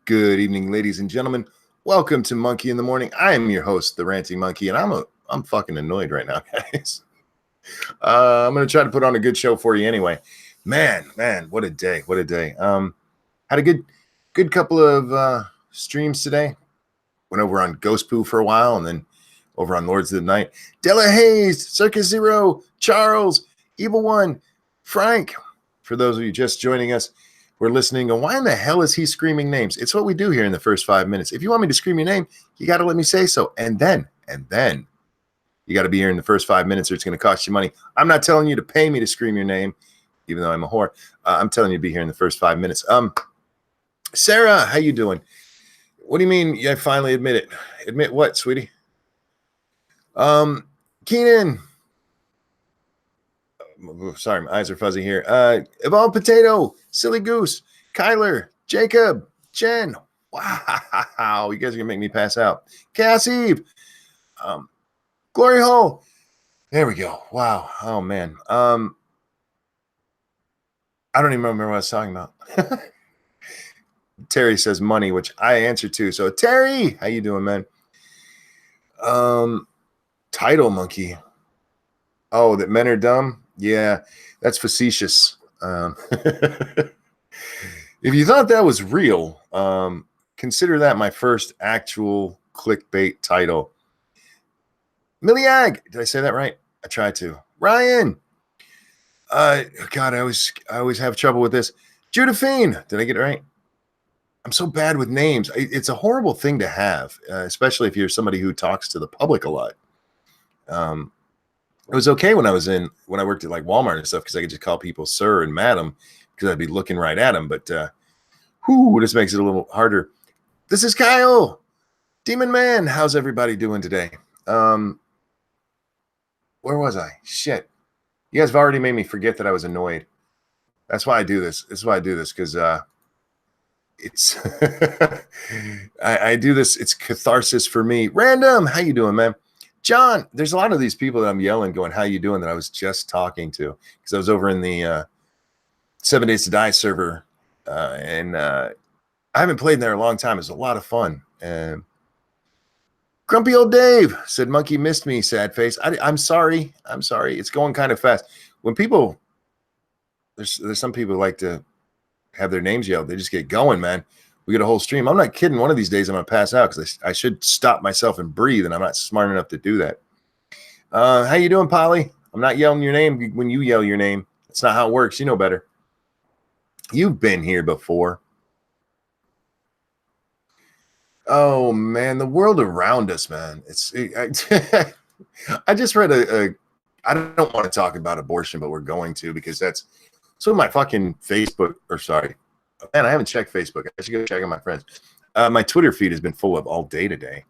Good evening, ladies and gentlemen. Welcome to Monkey in the Morning. I am your host, the Ranting Monkey, and I'm fucking annoyed right now, guys. I'm gonna try to put on a good show for you anyway. Man, what a day! What a day. Had a good couple of streams today. Went over on Ghost Poo for a while, and then over on Lords of the Night. Della Hayes, Circus Zero, Charles, Evil One, Frank. For those of you just joining us, we're listening. And why in the hell is he screaming names? It's what we do here in the first 5 minutes. If you want me to scream your name, you got to let me say so. And then you got to be here in the first 5 minutes or it's going to cost you money. I'm not telling you to pay me to scream your name, even though I'm a whore. I'm telling you to be here in the first 5 minutes. Sarah, how you doing? What do you mean? Yeah, I finally admit it. Admit what, sweetie? Keenan. Sorry, my eyes are fuzzy here. Evolved Potato, Silly Goose, Kyler, Jacob, Jen. Wow, you guys are gonna make me pass out. Cass Eve, Glory Hole. There we go. Wow. Oh man. I don't even remember what I was talking about. Terry says money, which I answer to. So Terry, how you doing, man? Title monkey. Oh, that men are dumb. Yeah, that's facetious. If you thought that was real, consider that my first actual clickbait title. Miliag, did I say that right? I tried to. Ryan, God, I always have trouble with this. Josephine, did I get it right? I'm so bad with names. It's a horrible thing to have, especially if you're somebody who talks to the public a lot. It was okay when I worked at like Walmart and stuff because I could just call people sir and madam because I'd be looking right at them. But this makes it a little harder. This is Kyle, Demon Man. How's everybody doing today? Where was I? Shit. You guys have already made me forget that I was annoyed. That's why I do this. This is why I do this because it's I do this. It's catharsis for me. Random. How you doing, man? John, there's a lot of these people that I'm yelling going, how you doing, that I was just talking to because I was over in the 7 Days to Die server and I haven't played in there in a long time. It's a lot of fun. Grumpy old Dave said, Monkey missed me, sad face. I'm sorry. It's going kind of fast. When people, there's some people who like to have their names yelled. They just get going, man. We get a whole stream. I'm not kidding. One of these days I'm going to pass out because I should stop myself and breathe, and I'm not smart enough to do that. How you doing, Polly? I'm not yelling your name when you yell your name. That's not how it works. You know better. You've been here before. Oh, man. The world around us, man. I just read I don't want to talk about abortion, but we're going to because that's so my fucking Facebook, or sorry. Man, I haven't checked Facebook. I should go check on my friends. My Twitter feed has been full of all day today.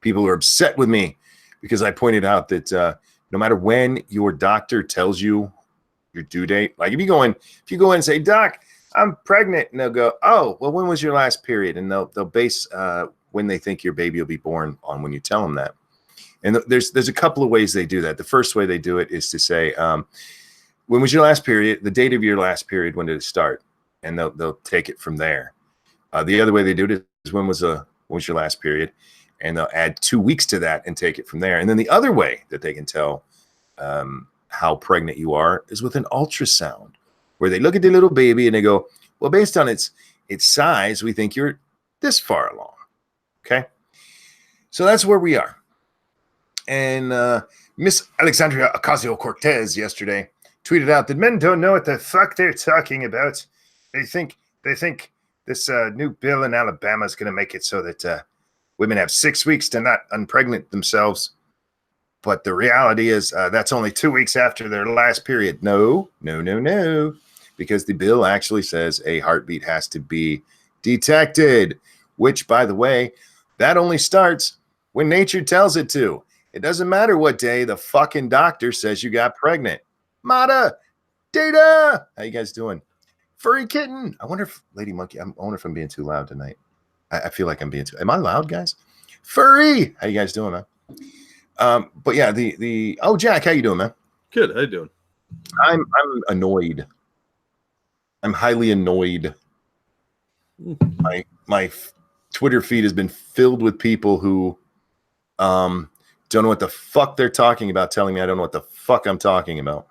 People are upset with me because I pointed out that no matter when your doctor tells you your due date, like if you go in and say, Doc, I'm pregnant, and they'll go, oh, well, when was your last period? And they'll base when they think your baby will be born on when you tell them that. And there's a couple of ways they do that. The first way they do it is to say, when was your last period? The date of your last period, when did it start? And they'll take it from there. The other way they do it is when was your last period, and they'll add 2 weeks to that and take it from there. And then the other way that they can tell how pregnant you are is with an ultrasound, where they look at the little baby and they go, well, based on its size, we think you're this far along. Okay, so that's where we are. And Miss Alexandria Ocasio-Cortez yesterday tweeted out that men don't know what the fuck they're talking about. They think this new bill in Alabama is going to make it so that women have 6 weeks to not unpregnant themselves. But the reality is that's only 2 weeks after their last period. No. Because the bill actually says a heartbeat has to be detected, which, by the way, that only starts when nature tells it to. It doesn't matter what day the fucking doctor says you got pregnant. Mata, Data, how you guys doing? Furry Kitten. I wonder if Lady Monkey, I wonder if I'm being too loud tonight. I feel like I'm being too, am I loud, guys? Furry, how you guys doing, man? But yeah, oh, Jack, how you doing, man? Good, how you doing? I'm annoyed. I'm highly annoyed. My Twitter feed has been filled with people who don't know what the fuck they're talking about, telling me I don't know what the fuck I'm talking about.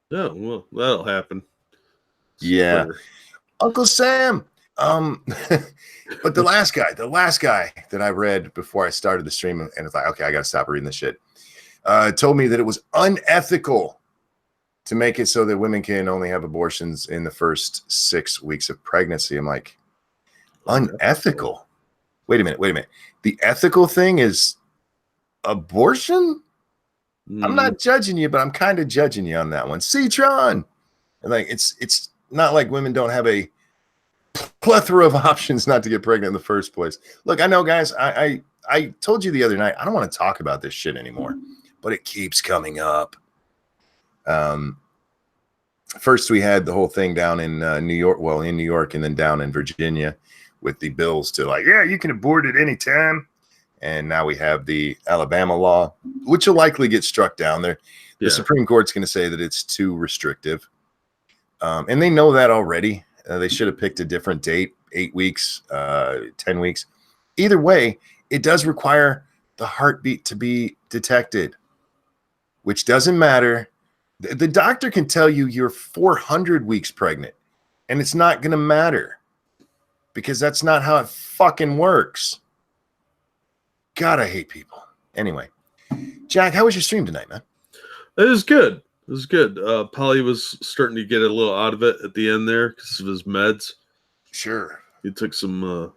Yeah, well, that'll happen. Yeah. Twitter. Uncle Sam. But the last guy that I read before I started the stream, and it's like, okay, I got to stop reading this shit, told me that it was unethical to make it so that women can only have abortions in the first 6 weeks of pregnancy. I'm like, unethical? Wait a minute. The ethical thing is abortion? I'm not judging you, but I'm kind of judging you on that one. Citron. Like, it's not like women don't have a plethora of options not to get pregnant in the first place. Look, I know, guys, I told you the other night, I don't want to talk about this shit anymore, but it keeps coming up. First we had the whole thing down in New York, and then down in Virginia with the bills to like, yeah, you can abort at any time. And now we have the Alabama law, which will likely get struck down there. The Supreme Court's going to say that it's too restrictive. And they know that already. They should have picked a different date, 8 weeks, 10 weeks. Either way, it does require the heartbeat to be detected, which doesn't matter. The doctor can tell you you're 400 weeks pregnant, and it's not going to matter because that's not how it fucking works. God, I hate people. Anyway, Jack, how was your stream tonight, man? It was good. It was good. Polly was starting to get a little out of it at the end there because of his meds. Sure. He took some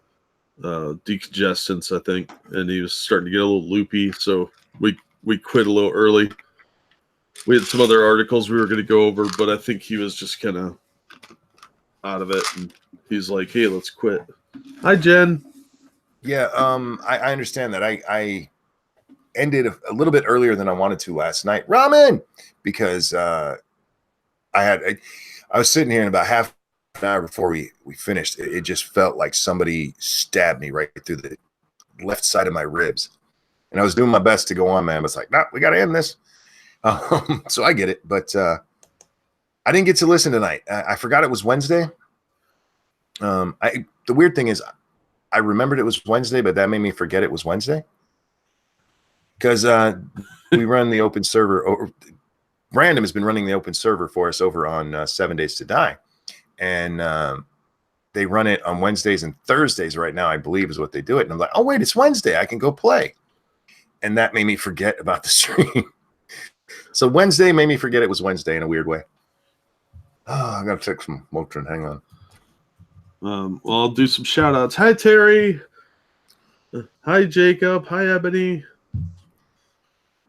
decongestants, I think, and he was starting to get a little loopy. So we quit a little early. We had some other articles we were going to go over, but I think he was just kind of out of it. And he's like, hey, let's quit. Hi, Jen. Yeah, I understand that. I ended a little bit earlier than I wanted to last night. Ramen! Because I was sitting here, and about half an hour before we finished, it just felt like somebody stabbed me right through the left side of my ribs. And I was doing my best to go on, man. But it's like, nah, we got to end this. So I get it, but I didn't get to listen tonight. I forgot it was Wednesday. The weird thing is, I remembered it was Wednesday, but that made me forget it was Wednesday because we run the open server. Random has been running the open server for us over on 7 Days to Die, and they run it on Wednesdays and Thursdays right now, I believe, is what they do it. And I'm like, oh wait, it's Wednesday. I can go play, and that made me forget about the stream. So Wednesday made me forget it was Wednesday in a weird way. Oh, I gotta take some Motrin. Hang on. Well, I'll do some shout outs. Hi, Terry. Hi, Jacob. Hi, Ebony.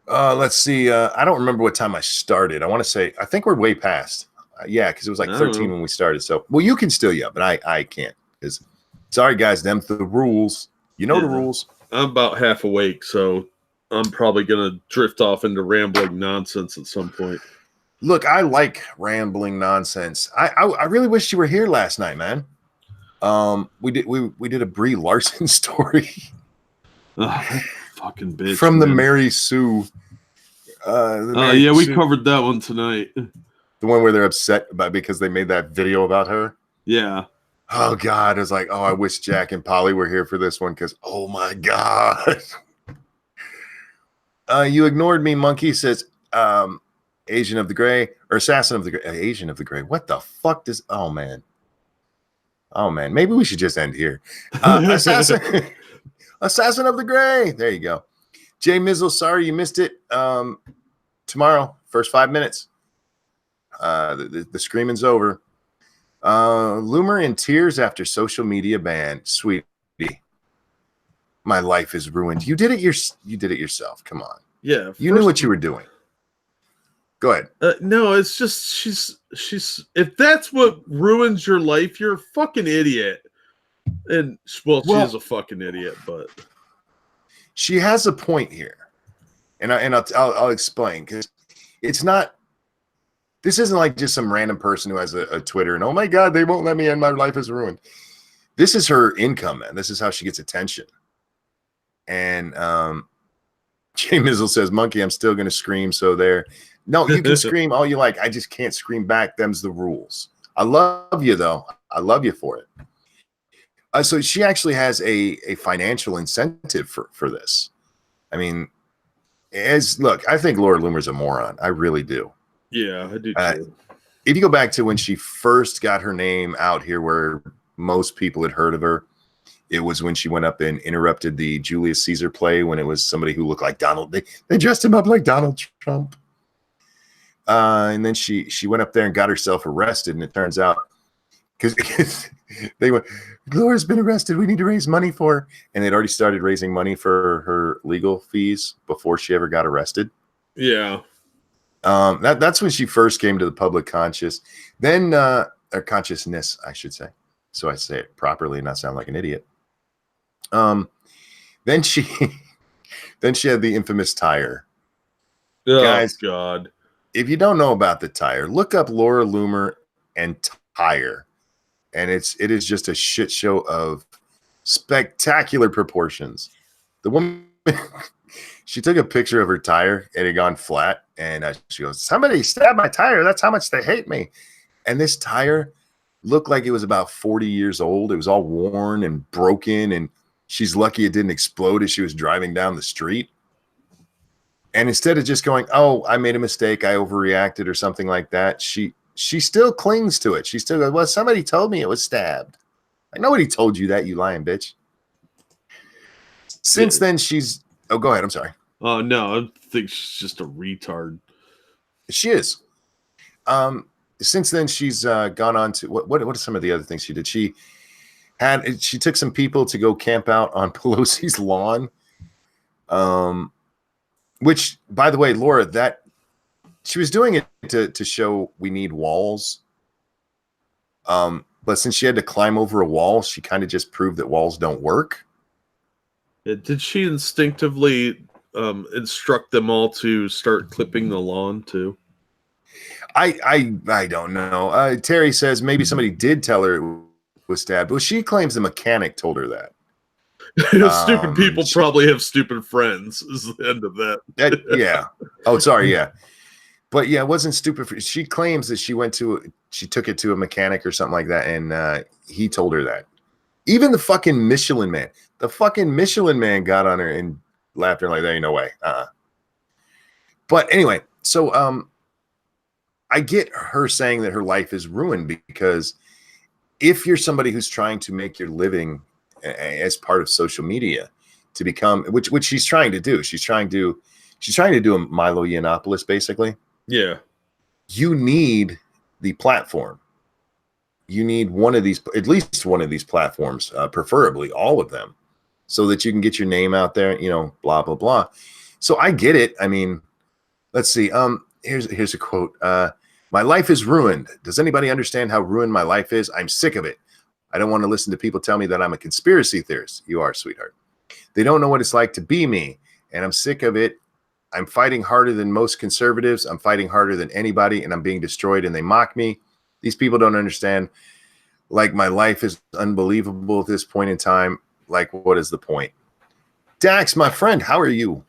Let's see. I don't remember what time I started. I think we're way past. Yeah, because it was like 13 when we started. So, well, you can still yell, but I can't. Sorry, guys, them the rules. You know the rules. I'm about half awake, so I'm probably going to drift off into rambling nonsense at some point. Look, I like rambling nonsense. I really wish you were here last night, man. We did a Brie Larson story. Fucking bitch. From the Mary Sue. We covered that one tonight. The one where they're upset because they made that video about her. Yeah. Oh God, it's like, oh, I wish Jack and Polly were here for this one because, oh my God. You ignored me, Monkey says, Asian of the Gray or Assassin of the Gray. Asian of the Gray. What the fuck does? Oh man. Maybe we should just end here. Assassin of the Gray. There you go. Jay Mizzle, sorry you missed it. Tomorrow, first 5 minutes. The screaming's over. Loomer in tears after social media ban. Sweetie, my life is ruined. You did it yourself. Come on. Yeah. You knew what you were doing. Go ahead. No, it's just she's. If that's what ruins your life, you're a fucking idiot. And she is a fucking idiot, but she has a point here, and I'll explain because it's not. This isn't like just some random person who has a Twitter and, oh my God, they won't let me end. My life is ruined. This is her income, man. This is how she gets attention. And Jay Mizzle says, Monkey, I'm still going to scream. So there. No, you can scream all you like. I just can't scream back. Them's the rules. I love you, though. I love you for it. So she actually has a financial incentive for this. I mean, look, I think Laura Loomer's a moron. I really do. Yeah, I do too. If you go back to when she first got her name out here, where most people had heard of her, it was when she went up and interrupted the Julius Caesar play when it was somebody who looked like Donald. They dressed him up like Donald Trump. And then she went up there and got herself arrested. And it turns out because they went, Laura's been arrested. We need to raise money for her. And they'd already started raising money for her legal fees before she ever got arrested. Yeah. That's when she first came to the public then or consciousness, I should say. So I say it properly and not sound like an idiot. Then she had the infamous tire. Oh, guys, God. If you don't know about the tire, look up Laura Loomer and tire. And it is just a shit show of spectacular proportions. The woman, she took a picture of her tire. It had gone flat. And she goes, somebody stabbed my tire. That's how much they hate me. And this tire looked like it was about 40 years old. It was all worn and broken. And she's lucky it didn't explode as she was driving down the street. And instead of just going, oh, I made a mistake, I overreacted or something like that, she still clings to it. She still goes, well, somebody told me it was stabbed. Like, nobody told you that, you lying bitch. Since then, she's... Oh, go ahead. I'm sorry. Oh, no. I think she's just a retard. She is. Since then, she's gone on to... What are some of the other things she did? She took some people to go camp out on Pelosi's lawn. Which, by the way, Laura, that she was doing it to show we need walls. But since she had to climb over a wall, she kind of just proved that walls don't work. Yeah, did she instinctively instruct them all to start clipping the lawn too? I don't know. Terry says maybe somebody did tell her it was stabbed. Well, she claims the mechanic told her that. Stupid people probably have stupid friends is the end of that. Yeah. Oh, sorry. Yeah. But yeah, it wasn't stupid. She claims that she took it to a mechanic or something like that. And he told her that. Even the fucking Michelin man got on her and laughed at her like, there ain't no way. But anyway, so I get her saying that her life is ruined because if you're somebody who's trying to make your living as part of social media to become, which she's trying to do. She's trying to do a Milo Yiannopoulos, basically. Yeah. You need the platform. You need at least one of these platforms, preferably all of them, so that you can get your name out there, blah, blah, blah. So I get it. I mean, let's see. Here's a quote. My life is ruined. Does anybody understand how ruined my life is? I'm sick of it. I don't want to listen to people tell me that I'm a conspiracy theorist. You are, sweetheart. They don't know what it's like to be me, and I'm sick of it. I'm fighting harder than most conservatives. I'm fighting harder than anybody, and I'm being destroyed, and they mock me. These people don't understand. Like, my life is unbelievable at this point in time. Like, what is the point? Dax, my friend, how are you?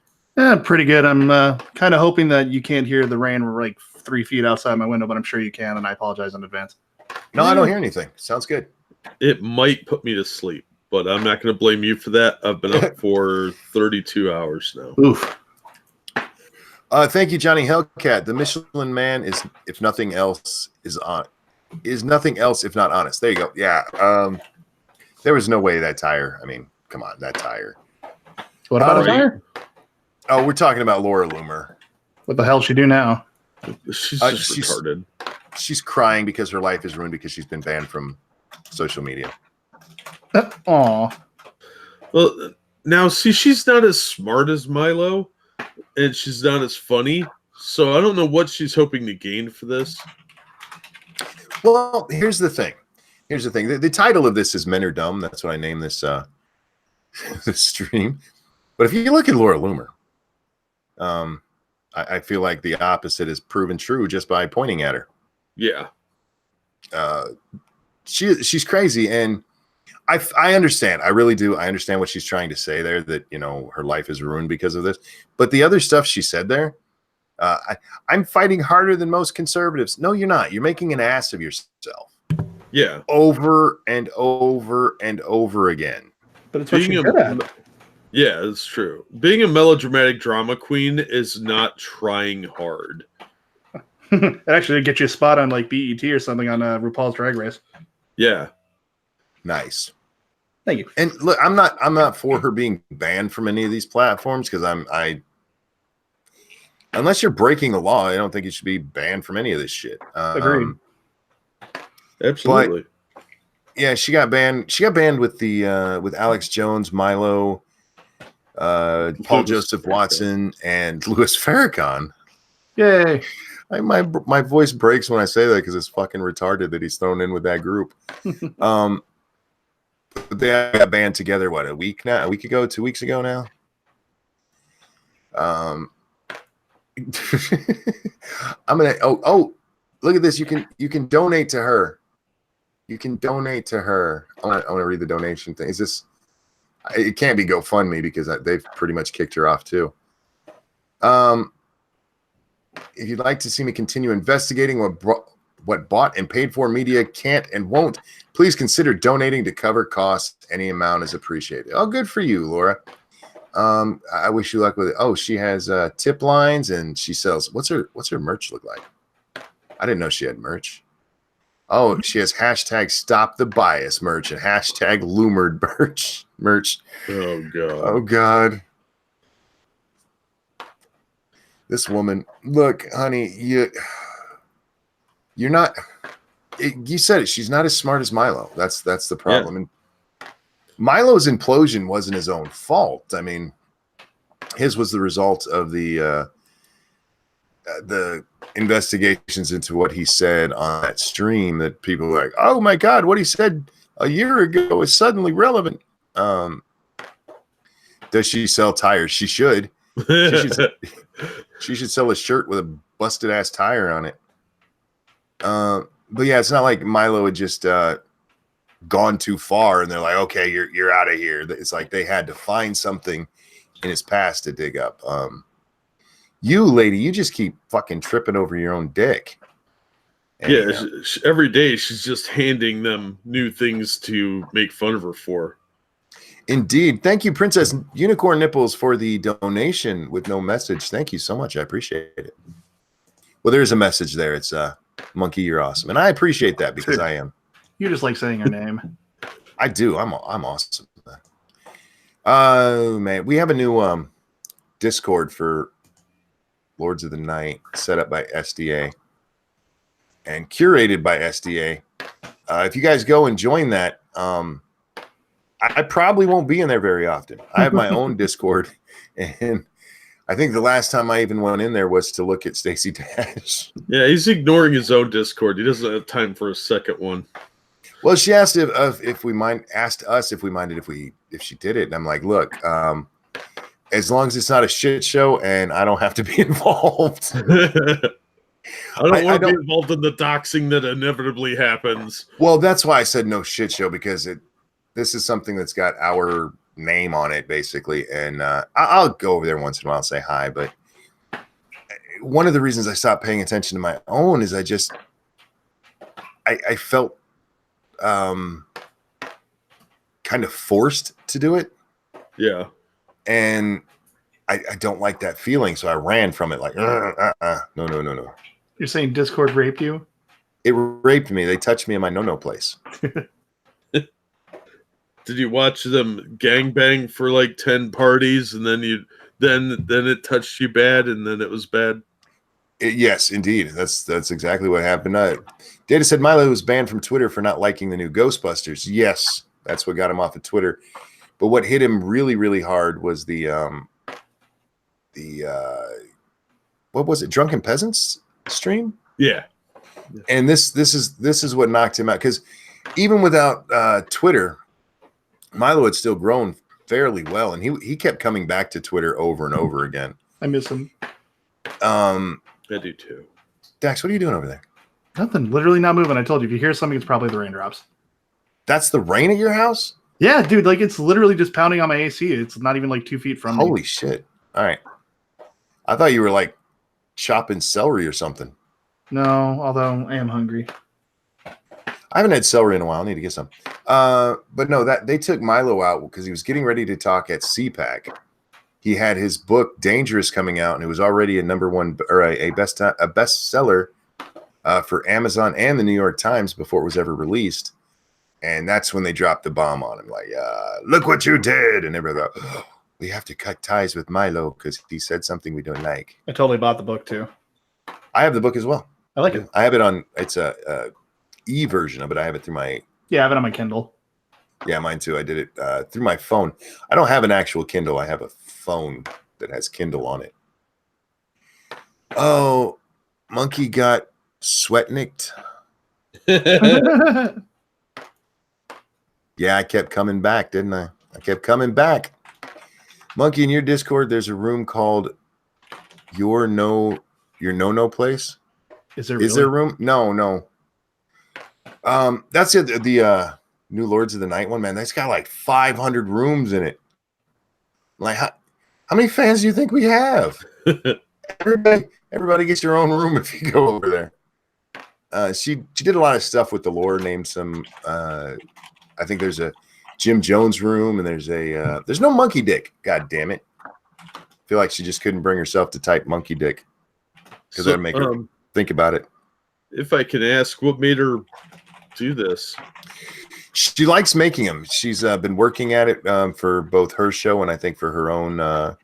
Pretty good. I'm kind of hoping that you can't hear the rain. We're like 3 feet outside my window, but I'm sure you can, and I apologize in advance. No, I don't hear anything. Sounds good. It might put me to sleep, but I'm not going to blame you for that. I've been up for 32 hours now. Oof. Thank you, Johnny Hellcat. The Michelin man is nothing else if not honest. There you go. Yeah. There was no way that tire. I mean, come on, that tire. What about a tire? Oh, we're talking about Laura Loomer. What the hell she do now? She's retarded. She's crying because her life is ruined because she's been banned from social media. Aw. Well, now, see, she's not as smart as Milo, and she's not as funny, so I don't know what she's hoping to gain for this. Well, here's the thing. The title of this is Men Are Dumb. That's what I named this this stream. But if you look at Laura Loomer, I feel like the opposite is proven true just by pointing at her. Yeah. She's crazy, and I understand. I really do. I understand what she's trying to say there, that her life is ruined because of this. But the other stuff she said there, I'm fighting harder than most conservatives. No, you're not. You're making an ass of yourself. Yeah. over and over and over again. But it's what Being you're a- good at. Yeah, it's true. Being a melodramatic drama queen is not trying hard. It actually get you a spot on like BET or something on RuPaul's Drag Race. Yeah. Nice. Thank you. And look, I'm not for her being banned from any of these platforms because unless you're breaking the law, I don't think you should be banned from any of this shit. Agreed. Absolutely. Yeah, she got banned. She got banned with the with Alex Jones, Milo, Paul Louis Joseph Farrakhan. Watson, and Louis Farrakhan. Yay. My voice breaks when I say that because it's fucking retarded that he's thrown in with that group. But they got banned together. What, a week now? A week ago? 2 weeks ago now? I'm gonna. Oh! Look at this. You can donate to her. You can donate to her. I want to read the donation thing. Is this? It can't be GoFundMe because they've pretty much kicked her off too. If you'd like to see me continue investigating what bought and paid for media can't and won't, please consider donating to cover costs. Any amount is appreciated. Oh, good for you, Laura. I wish you luck with it. Oh, she has tip lines and she sells. What's her merch look like? I didn't know she had merch. Oh, she has hashtag stop the bias merch and hashtag Loomered merch. Oh god. Oh god. This woman, look, honey, you're not. You said it. She's not as smart as Milo. That's the problem. And Milo's implosion wasn't his own fault. I mean, his was the result of the investigations into what he said on that stream that people were like, oh my god, what he said a year ago is suddenly relevant. Does she sell tires? She should. She should sell a shirt with a busted ass tire on it. But yeah, it's not like Milo had just gone too far and they're like, okay, you're out of here. It's like they had to find something in his past to dig up. You lady, you just keep fucking tripping over your own dick. Yeah, every day she's just handing them new things to make fun of her for. Indeed. Thank you, Princess Unicorn Nipples, for the donation with no message. Thank you so much. I appreciate it. Well, there's a message there. It's Monkey, you're awesome. And I appreciate that because I am. You just like saying her name. I do. I'm awesome. Oh, man. We have a new Discord for Lords of the Night set up by SDA and curated by SDA. If you guys go and join that, I probably won't be in there very often. I have my own Discord, and I think the last time I even went in there was to look at Stacey Dash. Yeah, he's ignoring his own Discord. He doesn't have time for a second one. Well, she asked if we asked us if we minded if she did it, and I'm like, look, as long as it's not a shit show and I don't have to be involved. I don't want to be involved in the doxing that inevitably happens. Well, that's why I said no shit show, because this is something that's got our name on it, basically. And I'll go over there once in a while and say hi. But one of the reasons I stopped paying attention to my own is I felt kind of forced to do it. Yeah. And I don't like that feeling. So I ran from it like, no. You're saying Discord raped you? It raped me. They touched me in my no-no place. Did you watch them gangbang for like 10 parties and then it touched you bad and then it was bad? Yes, indeed. That's exactly what happened. Data said Milo was banned from Twitter for not liking the new Ghostbusters. Yes, that's what got him off of Twitter. But what hit him really, really hard was the what was it? Drunken Peasants stream? Yeah. And this is what knocked him out, because even without Twitter, Milo had still grown fairly well, and he kept coming back to Twitter over and over again. I miss him. I do too. Dax, what are you doing over there? Nothing. Literally not moving. I told you, if you hear something, it's probably the raindrops. That's the rain at your house? Yeah, dude. Like, it's literally just pounding on my AC. It's not even like 2 feet from me. Holy shit. All right. I thought you were like chopping celery or something. No, although I am hungry. I haven't had celery in a while. I need to get some. But no, that they took Milo out because he was getting ready to talk at CPAC. He had his book Dangerous coming out, and it was already a #1 or a bestseller for Amazon and the New York Times before it was ever released. And that's when they dropped the bomb on him, like, look what you did. And everybody thought, oh, we have to cut ties with Milo because he said something we don't like. I totally bought the book too. I have the book as well. I like it. I have it on, it's a e-version of it. I have it through my... Yeah, I have it on my Kindle. Yeah, mine too. I did it through my phone. I don't have an actual Kindle. I have a phone that has Kindle on it. Oh, Monkey got sweatnicked. Yeah, I kept coming back, didn't I? I kept coming back. Monkey, in your Discord, there's a room called your no place. Is there a room? No. That's the New Lords of the Night one, man. That's got like 500 rooms in it. Like, how many fans do you think we have? Everybody gets your own room if you go over there. She did a lot of stuff with the lore. Named some. I think there's a Jim Jones room, and there's no Monkey Dick. God damn it! I feel like she just couldn't bring herself to type Monkey Dick because that'd make her think about it. If I can ask, what made her do this? She likes making them. She's been working at it for both her show and I think for her own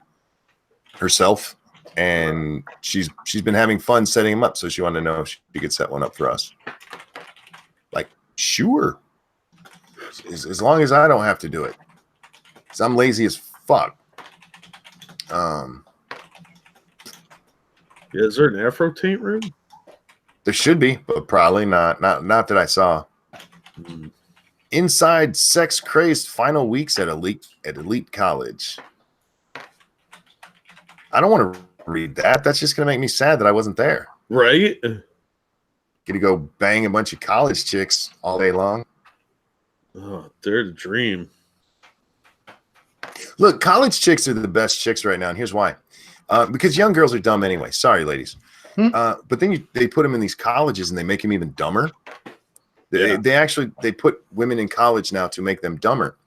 herself. And she's been having fun setting them up. So she wanted to know if she could set one up for us. Like, sure. As long as I don't have to do it. Because I'm lazy as fuck. Yeah, is there an Afro taint room? There should be, but probably not. Not that I saw. Inside sex crazed final weeks at elite college. I don't want to read that. That's just gonna make me sad that I wasn't there. Right? Get to go bang a bunch of college chicks all day long. Oh, they're the dream. Look, college chicks are the best chicks right now, and here's why. Because young girls are dumb anyway. Sorry, ladies. But then they put them in these colleges and they make them even dumber. They put women in college now to make them dumber.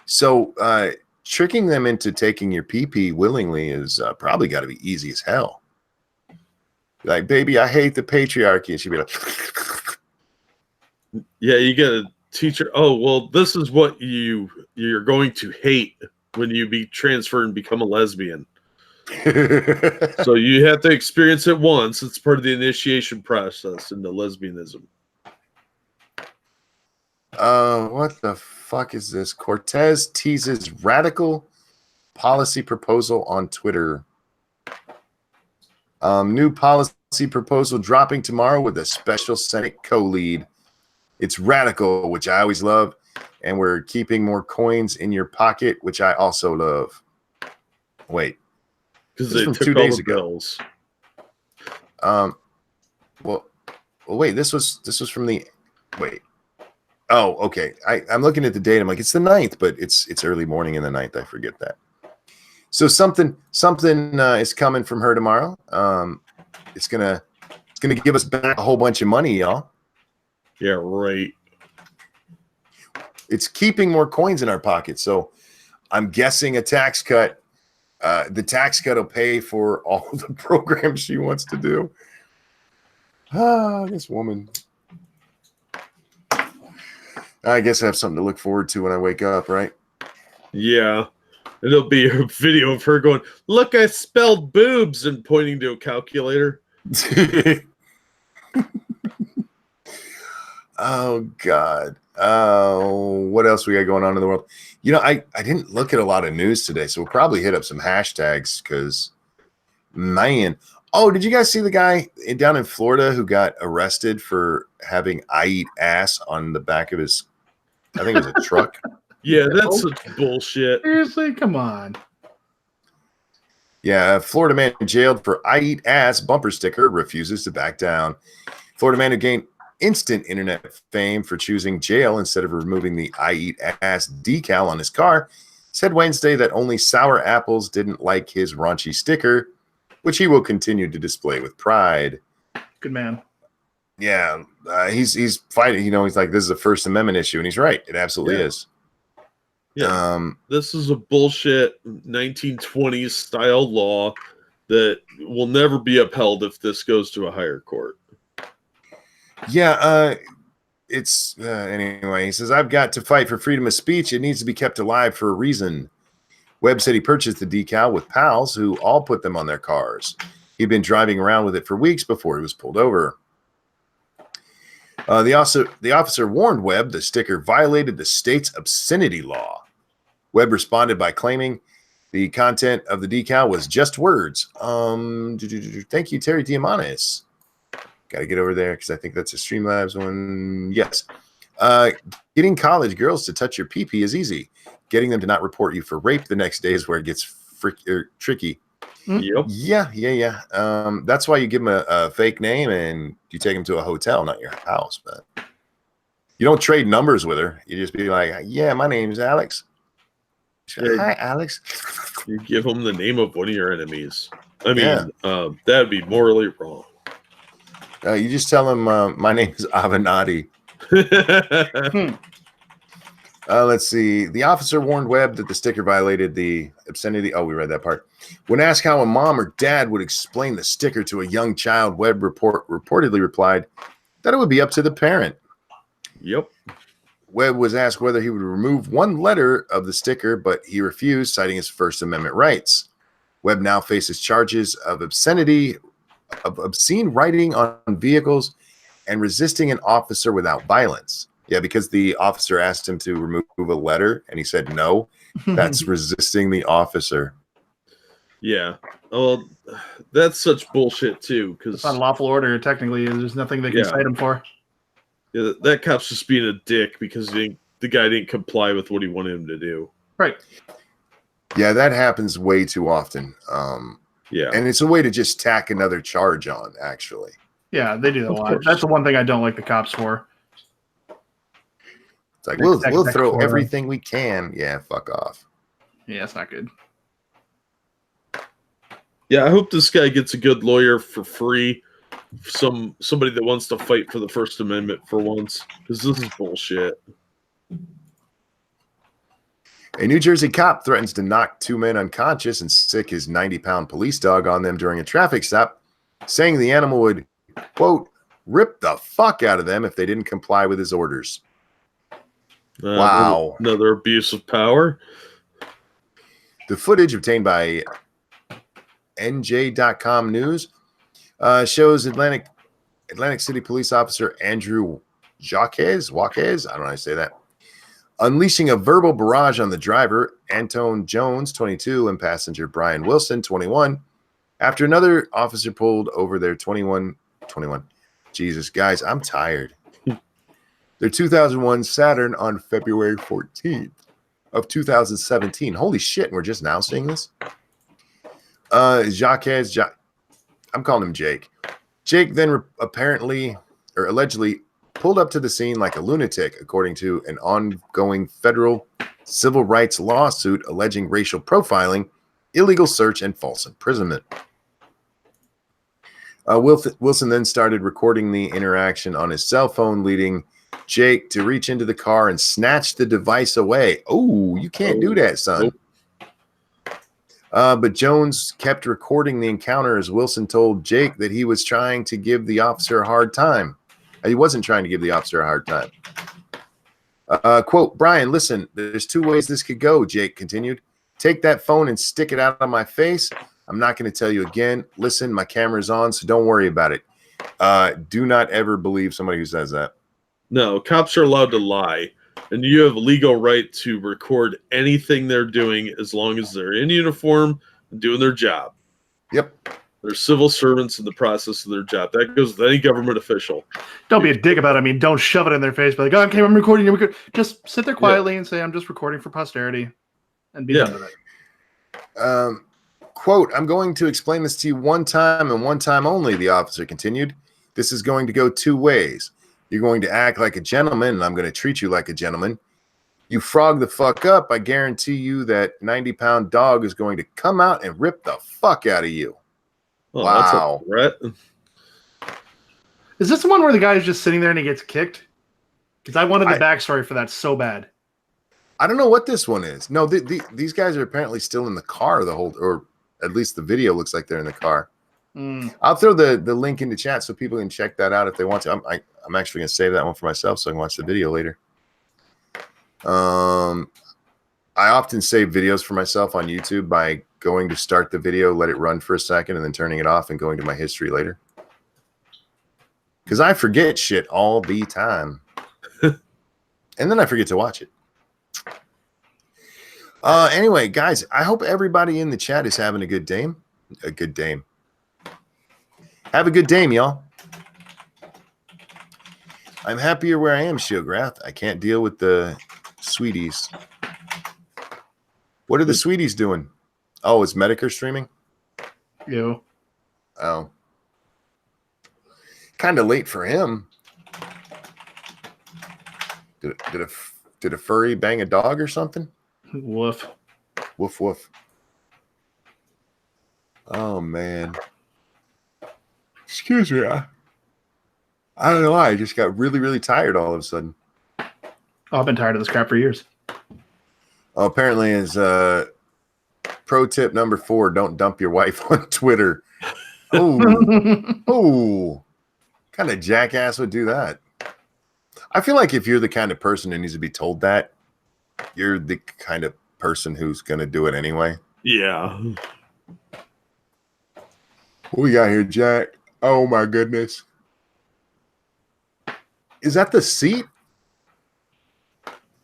So tricking them into taking your pee willingly is probably got to be easy as hell. Like, baby, I hate the patriarchy. And she'd be like, yeah, you got to teach her. Oh, well, this is what you're going to hate when you be transferred and become a lesbian. So you have to experience it once. It's part of the initiation process into lesbianism. What the fuck is this? Cortez teases radical policy proposal on Twitter. New policy proposal dropping tomorrow with a special Senate co-lead. It's radical, which I always love, and we're keeping more coins in your pocket, which I also love. Wait. Because they took 2 days ago. Well, wait. This was from the. Wait. Oh, okay. I'm looking at the date. I'm like, it's the 9th, but it's early morning in the 9th. I forget that. So something is coming from her tomorrow. It's gonna give us back a whole bunch of money, y'all. Yeah, right. It's keeping more coins in our pockets. So I'm guessing a tax cut. The tax cut will pay for all the programs she wants to do. This woman. I guess I have something to look forward to when I wake up, right? Yeah. It'll be a video of her going, look, I spelled boobs, and pointing to a calculator. Oh, God. What else we got going on in the world? You know, I didn't look at a lot of news today, so we'll probably hit up some hashtags because, man. Oh, did you guys see the guy down in Florida who got arrested for having I eat ass on the back of his, I think it was a truck? Yeah, that's such bullshit. Seriously? Come on. Yeah, Florida man jailed for I eat ass bumper sticker refuses to back down. Florida man who gained instant internet fame for choosing jail instead of removing the I eat ass decal on his car said Wednesday that only sour apples didn't like his raunchy sticker, which he will continue to display with pride. Good man. Yeah, he's fighting. He's like, this is a First Amendment issue, and he's right. It absolutely is. Yeah, this is a bullshit 1920s style law that will never be upheld if this goes to a higher court. Yeah, it's anyway. He says, I've got to fight for freedom of speech. It needs to be kept alive for a reason. Webb said he purchased the decal with pals who all put them on their cars. He'd been driving around with it for weeks before he was pulled over. The officer warned Webb the sticker violated the state's obscenity law. Webb responded by claiming the content of the decal was just words. Thank you, Terry Diamandis. Got to get over there because I think that's a Streamlabs one. Yes. Getting college girls to touch your pee-pee is easy. Getting them to not report you for rape the next day is where it gets tricky. Yep. Yeah. That's why you give them a fake name and you take them to a hotel, not your house. But you don't trade numbers with her. You just be like, yeah, my name's Alex. Hi, Alex. You give them the name of one of your enemies. I mean, that'd be morally wrong. You just tell them my name is Avenatti. Let's see. The officer warned Webb that the sticker violated the obscenity. Oh, we read that part. When asked how a mom or dad would explain the sticker to a young child, Webb reportedly replied that it would be up to the parent. Yep. Webb was asked whether he would remove one letter of the sticker, but he refused, citing his First Amendment rights. Webb now faces charges of obscenity, of obscene writing on vehicles, and resisting an officer without violence. Yeah, because the officer asked him to remove a letter, and he said no. That's resisting the officer. Yeah. Well, that's such bullshit, too. It's unlawful order, technically. There's nothing they can cite him for. Yeah, that cop's just being a dick because the guy didn't comply with what he wanted him to do. Right. Yeah, that happens way too often. Yeah. And it's a way to just tack another charge on, actually. Yeah, they do that a lot. That's the one thing I don't like the cops for. It's like, we'll throw everything we can. Yeah, fuck off. Yeah, it's not good. Yeah, I hope this guy gets a good lawyer for free. Somebody that wants to fight for the First Amendment for once, because this is bullshit. A New Jersey cop threatens to knock two men unconscious and sick his 90-pound police dog on them during a traffic stop, saying the animal would, quote, rip the fuck out of them if they didn't comply with his orders. Wow. Another abuse of power. The footage obtained by NJ.com News shows Atlantic City police officer Andrew Jaquez, I don't know how to say that, unleashing a verbal barrage on the driver, Antone Jones, 22, and passenger Brian Wilson, 21, after another officer pulled over their 21. Jesus, guys, I'm tired. Their 2001 Saturn on February 14th of 2017. Holy shit, and we're just now seeing this? Jaquez, I'm calling him Jake. Jake then allegedly pulled up to the scene like a lunatic, according to an ongoing federal civil rights lawsuit alleging racial profiling, illegal search, and false imprisonment. Wilson then started recording the interaction on his cell phone, leading Jake to reach into the car and snatch the device away. Oh, you can't do that, son. But Jones kept recording the encounter as Wilson told Jake that he was trying to give the officer a hard time. He wasn't trying to give the officer a hard time. Quote, Brian, listen, there's two ways this could go, Jake continued. Take that phone and stick it out on my face. I'm not going to tell you again. Listen, my camera's on, so don't worry about it. Do not ever believe somebody who says that. No, cops are allowed to lie. And you have a legal right to record anything they're doing as long as they're in uniform and doing their job. Yep. They're civil servants in the process of their job. That goes with any government official. Don't be a dick about it. I mean, don't shove it in their face. Be like, oh, okay, I'm recording. Just sit there quietly and say, I'm just recording for posterity. And be done with it. Quote, I'm going to explain this to you one time and one time only, the officer continued. This is going to go two ways. You're going to act like a gentleman, and I'm going to treat you like a gentleman. You frog the fuck up, I guarantee you that 90-pound dog is going to come out and rip the fuck out of you. Oh, wow. That's a threat. Is this the one where the guy is just sitting there and he gets kicked? Because I wanted the backstory for that so bad. I don't know what this one is. No, these guys are apparently still in the car the whole, or at least the video looks like they're in the car. I'll throw the link in the chat so people can check that out if they want to. I'm actually going to save that one for myself so I can watch the video later. I often save videos for myself on YouTube by going to start the video, let it run for a second, and then turning it off and going to my history later. Because I forget shit all the time. And then I forget to watch it. Anyway, guys, I hope everybody in the chat is having a good day. A good day. Have a good day, y'all. I'm happier where I am, Shieldgrath. I can't deal with the sweeties. What are the sweeties doing? Oh, is Medicare streaming? Yeah. Oh. Kind of late for him. Did a furry bang a dog or something? Woof. Woof, woof. Oh, man. Excuse me. I don't know why. I just got really, really tired all of a sudden. Oh, I've been tired of this crap for years. Oh, apparently is pro tip number 4, don't dump your wife on Twitter. Oh, kind of jackass would do that. I feel like if you're the kind of person who needs to be told that, you're the kind of person who's going to do it anyway. Yeah. What we got here, Jack? Oh, my goodness. Is that the seat?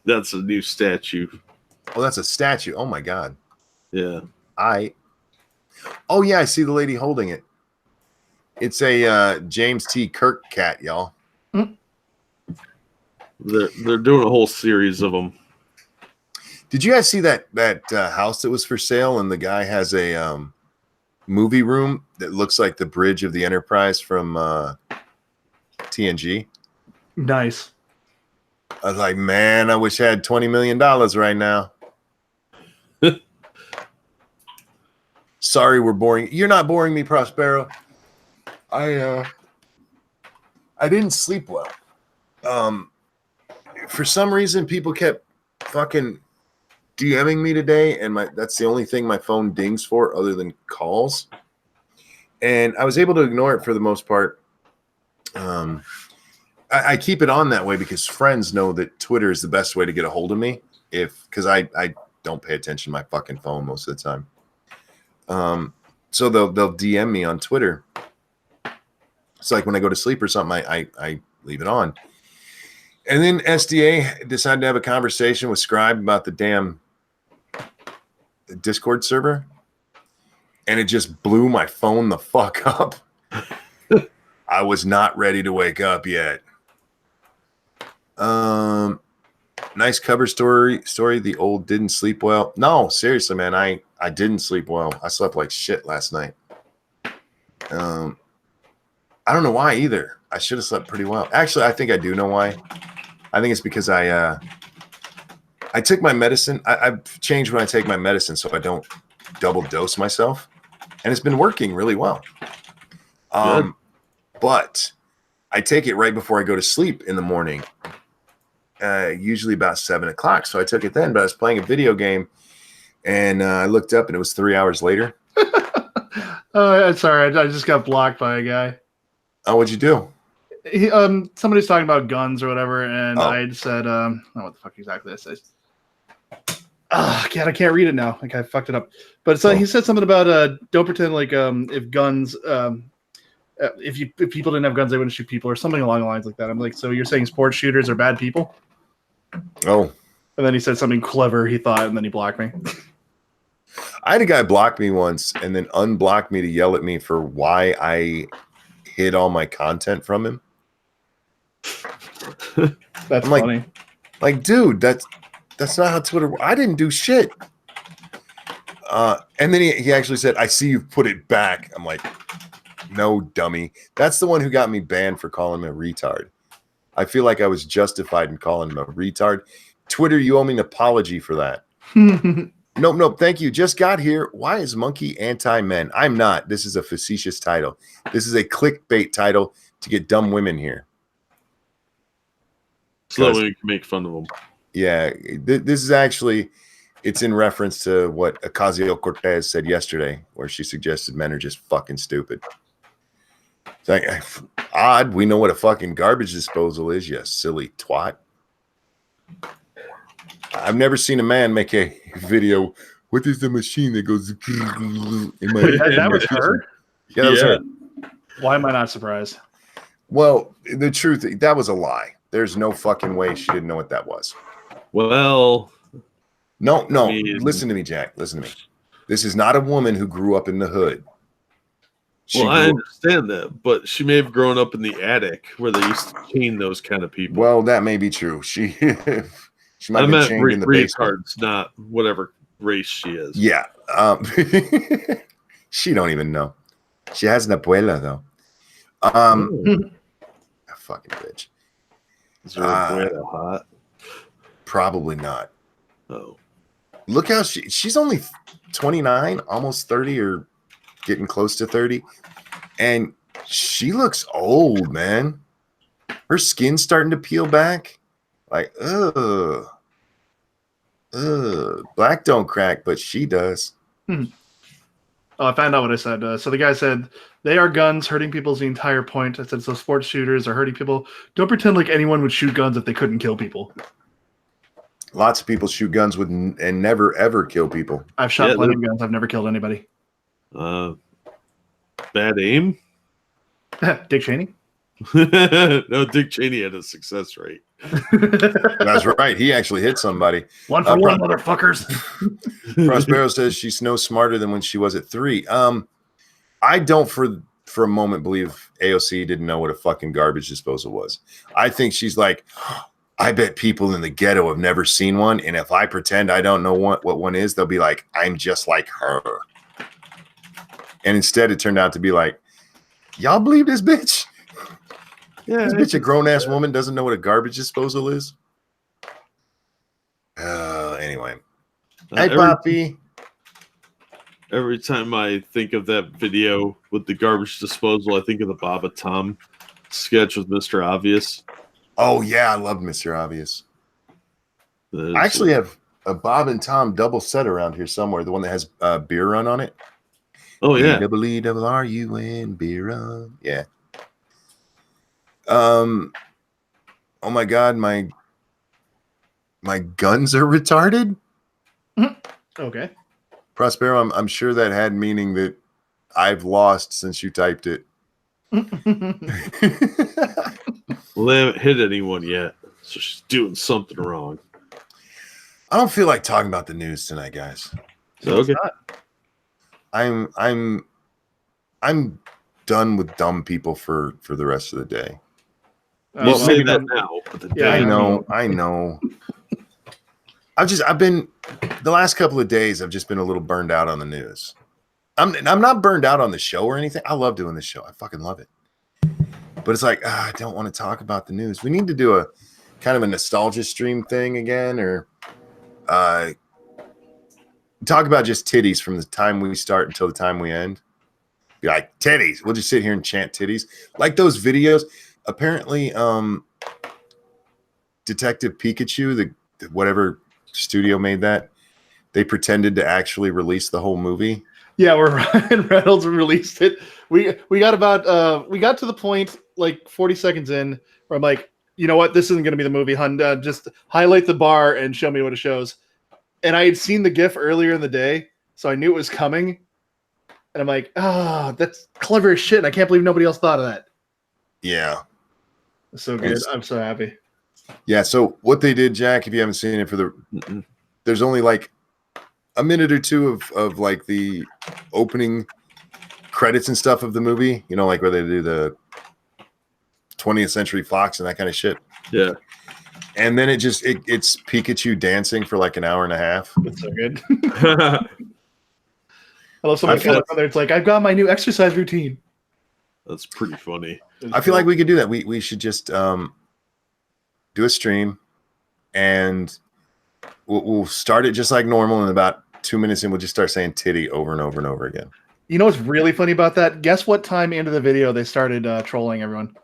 That's a new statue. Oh, that's a statue. Oh, my God. Yeah. Oh, yeah, I see the lady holding it. It's a James T. Kirk cat, y'all. They're doing a whole series of them. Did you guys see that house that was for sale, and the guy has a movie room that looks like the bridge of the Enterprise from TNG? Nice. I was like, man, I wish I had $20 million right now. Sorry, we're boring. You're not boring me, Prospero. I didn't sleep well. For some reason, people kept fucking DMing me today, and that's the only thing my phone dings for other than calls. And I was able to ignore it for the most part. I keep it on that way because friends know that Twitter is the best way to get a hold of me, because I don't pay attention to my fucking phone most of the time. So they'll DM me on Twitter. It's like when I go to sleep or something, I leave it on. And then SDA decided to have a conversation with Scribe about the damn Discord server. And it just blew my phone the fuck up. I was not ready to wake up yet. Nice cover story. The old didn't sleep well. No, seriously, man, I didn't sleep well. I slept like shit last night. I don't know why either. I should have slept pretty well. Actually, I think I do know why. I think it's because I took my medicine. I've changed when I take my medicine so I don't double dose myself, and it's been working really well. But I take it right before I go to sleep in the morning, usually about 7 o'clock. So I took it then, but I was playing a video game, and I looked up, and it was 3 hours later. Oh, sorry, I just got blocked by a guy. Oh, what'd you do? Somebody's talking about guns or whatever, and I said, I don't know what the fuck exactly this is. God, I can't read it now. Like I fucked it up. But he said something about don't pretend like if guns, if people didn't have guns, they wouldn't shoot people, or something along the lines like that. I'm like, so you're saying sports shooters are bad people? Oh. And then he said something clever, he thought, and then he blocked me. I had a guy block me once and then unblock me to yell at me for why I hid all my content from him. That's funny. Like, dude, that's not how Twitter works. I didn't do shit. And then he actually said, I see you've put it back. I'm like, no, dummy. That's the one who got me banned for calling him a retard. I feel like I was justified in calling him a retard. Twitter, you owe me an apology for that. Nope. Thank you. Just got here. Why is Monkey anti-men? I'm not. This is a facetious title. This is a clickbait title to get dumb women here. So that way we can make fun of them. Yeah, this is actually, it's in reference to what Ocasio-Cortez said yesterday, where she suggested men are just fucking stupid. It's like, odd, we know what a fucking garbage disposal is, you silly twat. I've never seen a man make a video. What is the machine that goes in my that was her? Yeah, that was her. Why am I not surprised? Well, the truth, that was a lie. There's no fucking way she didn't know what that was. Well, no. I mean, listen to me, Jack. Listen to me. This is not a woman who grew up in the hood. I understand that, but she may have grown up in the attic where they used to chain those kind of people. Well, that may be true. She might have been chained in the basement. Not whatever race she is. Yeah. She don't even know. She has an abuela, though. A fucking bitch. Is her abuela hot? Probably not. Oh. Look how she's only 29, almost 30, or getting close to 30. And she looks old, man. Her skin's starting to peel back. Like, black don't crack, but she does. Oh, I found out what I said. So the guy said, they are guns. Hurting people is the entire point. I said, so sports shooters are hurting people. Don't pretend like anyone would shoot guns if they couldn't kill people. Lots of people shoot guns and never, ever kill people. I've shot plenty of guns. I've never killed anybody. Bad aim? Dick Cheney? No, Dick Cheney had a success rate. That's right. He actually hit somebody. One for one, motherfuckers. Prospero says she's no smarter than when she was at 3. I don't for a moment believe AOC didn't know what a fucking garbage disposal was. I think she's like, I bet people in the ghetto have never seen one, and if I pretend I don't know what one is, they'll be like, I'm just like her. And instead it turned out to be like, y'all believe this bitch? Yeah, this bitch, a grown-ass woman, doesn't know what a garbage disposal is? Anyway. Hey, Poppy. Every time I think of that video with the garbage disposal, I think of the Baba Tom sketch with Mr. Obvious. Oh, yeah, I love Mr. Obvious. I actually have a Bob and Tom double set around here somewhere, the one that has Beer Run on it. Oh, yeah. B-double-E-double-R-U-N, Beer Run. Yeah. Oh my God, my guns are retarded. Okay. Prospero, I'm sure that had meaning that I've lost since you typed it. Well, they haven't hit anyone yet, so she's doing something wrong. I don't feel like talking about the news tonight, guys. Okay. I'm done with dumb people for the rest of the day. Well, say that now. Yeah, I know. I've been the last couple of days. I've just been a little burned out on the news. I'm not burned out on the show or anything. I love doing this show. I fucking love it. But it's like, I don't want to talk about the news. We need to do a kind of a nostalgia stream thing again, or talk about just titties from the time we start until the time we end. Be like, titties. We'll just sit here and chant titties. Like those videos. Apparently, Detective Pikachu, the whatever studio made that, they pretended to actually release the whole movie. Yeah, where Ryan Reynolds released it. We got about we got to the point like 40 seconds in where I'm like, you know what, this isn't going to be the movie, hun. Just highlight the bar and show me what it shows. And I had seen the GIF earlier in the day, so I knew it was coming. And I'm like, that's clever as shit. And I can't believe nobody else thought of that. Yeah. So good. I'm so happy. Yeah, so what they did, Jack, if you haven't seen it, there's only like a minute or two of like the opening credits and stuff of the movie, you know, like where they do the 20th Century Fox and that kind of shit. Yeah. And then it's Pikachu dancing for like an hour and a half. That's so good. I love somebody whether it's like, I've got my new exercise routine. That's pretty funny. I feel like we could do that. We should just do a stream, and we'll start it just like normal. And about 2 minutes in, we'll just start saying titty over and over and over again. You know what's really funny about that? Guess what time into the video they started trolling everyone?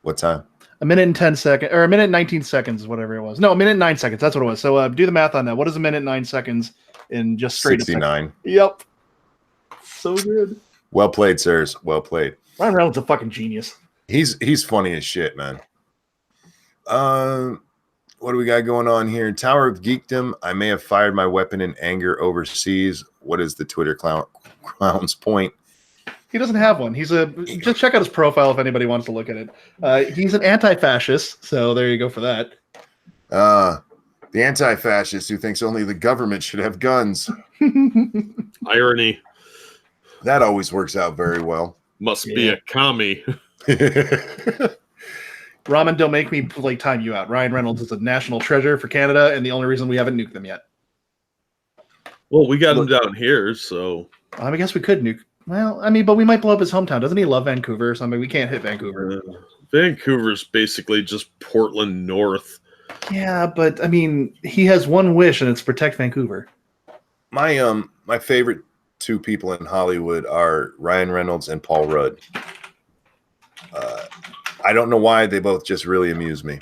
What time? A minute and 10 seconds, or a minute and 19 seconds, whatever it was. No, a minute and 9 seconds. That's what it was. So do the math on that. What is a minute and 9 seconds in just straight 69. Yep. So good. Well played, sirs. Well played. Ryan Reynolds is a fucking genius. He's funny as shit, man. What do we got going on here? Tower of Geekdom. I may have fired my weapon in anger overseas. What is the Twitter clown's point? He doesn't have one. Just check out his profile if anybody wants to look at it. He's an anti-fascist, so there you go for that. The anti-fascist who thinks only the government should have guns. Irony. That always works out very well. Must be a commie. Ramen, don't make me time you out. Ryan Reynolds is a national treasure for Canada, and the only reason we haven't nuked them yet. Well, we got him down here, so I guess we could nuke. Well, but we might blow up his hometown. Doesn't he love Vancouver or something? We can't hit Vancouver. Vancouver's basically just Portland North. Yeah, but he has one wish, and it's protect Vancouver. My favorite two people in Hollywood are Ryan Reynolds and Paul Rudd. I don't know why, they both just really amuse me.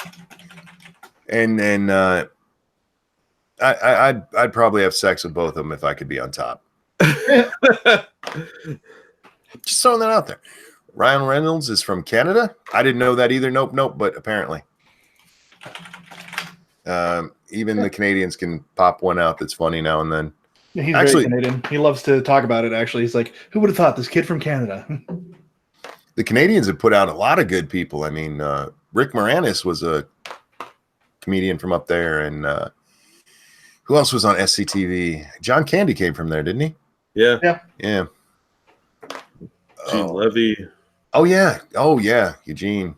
And then I'd probably have sex with both of them if I could be on top. Just throwing that out there. Ryan Reynolds is from Canada. I didn't know that either. Nope. But apparently, even the Canadians can pop one out that's funny now and then. Yeah, he's actually very Canadian. He loves to talk about it. Actually, he's like, "Who would have thought this kid from Canada?" The Canadians have put out a lot of good people. Rick Moranis was a comedian from up there, and who else was on SCTV? John Candy came from there, didn't he? Yeah. Gene Levy. Oh yeah, Eugene.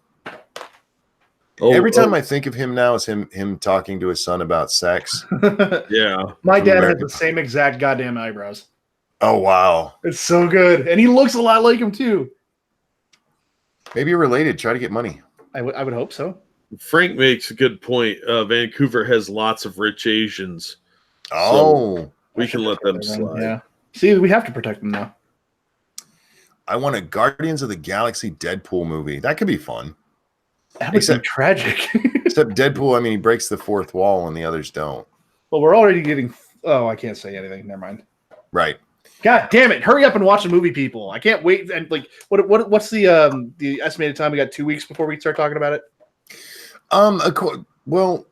Every time I think of him now, is him talking to his son about sex. Yeah. My dad has the same exact goddamn eyebrows. Oh wow, it's so good, and he looks a lot like him too. Maybe you're related. Try to get money. I would hope so. Frank makes a good point. Vancouver has lots of rich Asians. Oh, so we can let them slide. Yeah. See, we have to protect them now. I want a Guardians of the Galaxy Deadpool movie. That could be fun. That would be tragic. Except Deadpool, he breaks the fourth wall and the others don't. Well, we're already getting... Oh, I can't say anything. Never mind. Right. God damn it. Hurry up and watch the movie, people. I can't wait. And what's the estimated time? We got 2 weeks before we start talking about it? Well,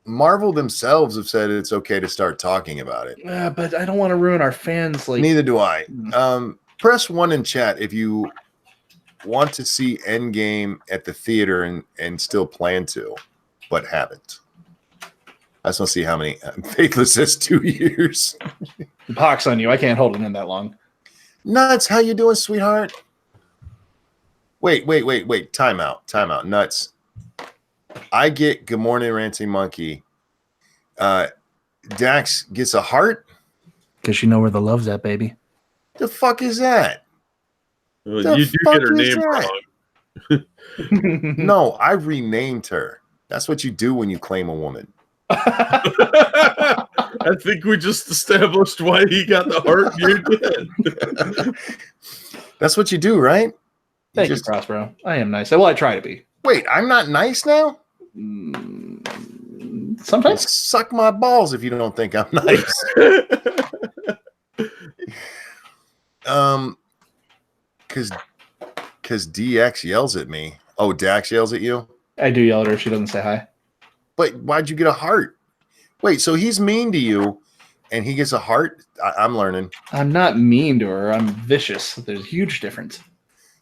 Marvel themselves have said it's okay to start talking about it. But I don't want to ruin our fans. Neither do I. Press 1 in chat if you want to see Endgame at the theater and still plan to, but haven't. I just want to see how many. Faithless says 2 years. Pox on you. I can't hold it in that long. Nuts. How you doing, sweetheart? Wait. Time out. Nuts. I get good morning, Ranting Monkey. Dax gets a heart? Because you know where the love's at, baby. The fuck is that? Well, you do get her name wrong. No, I renamed her. That's what you do when you claim a woman. I think we just established why he got the heart you did. That's what you do, right? Thank you, Prospero. I am nice. Well, I try to be. Wait, I'm not nice now? Sometimes. Suck my balls if you don't think I'm nice. Because DX yells at me. Oh, Dax yells at you? I do yell at her if she doesn't say hi. But why'd you get a heart? Wait, so he's mean to you and he gets a heart? I'm learning. I'm not mean to her. I'm vicious. There's a huge difference.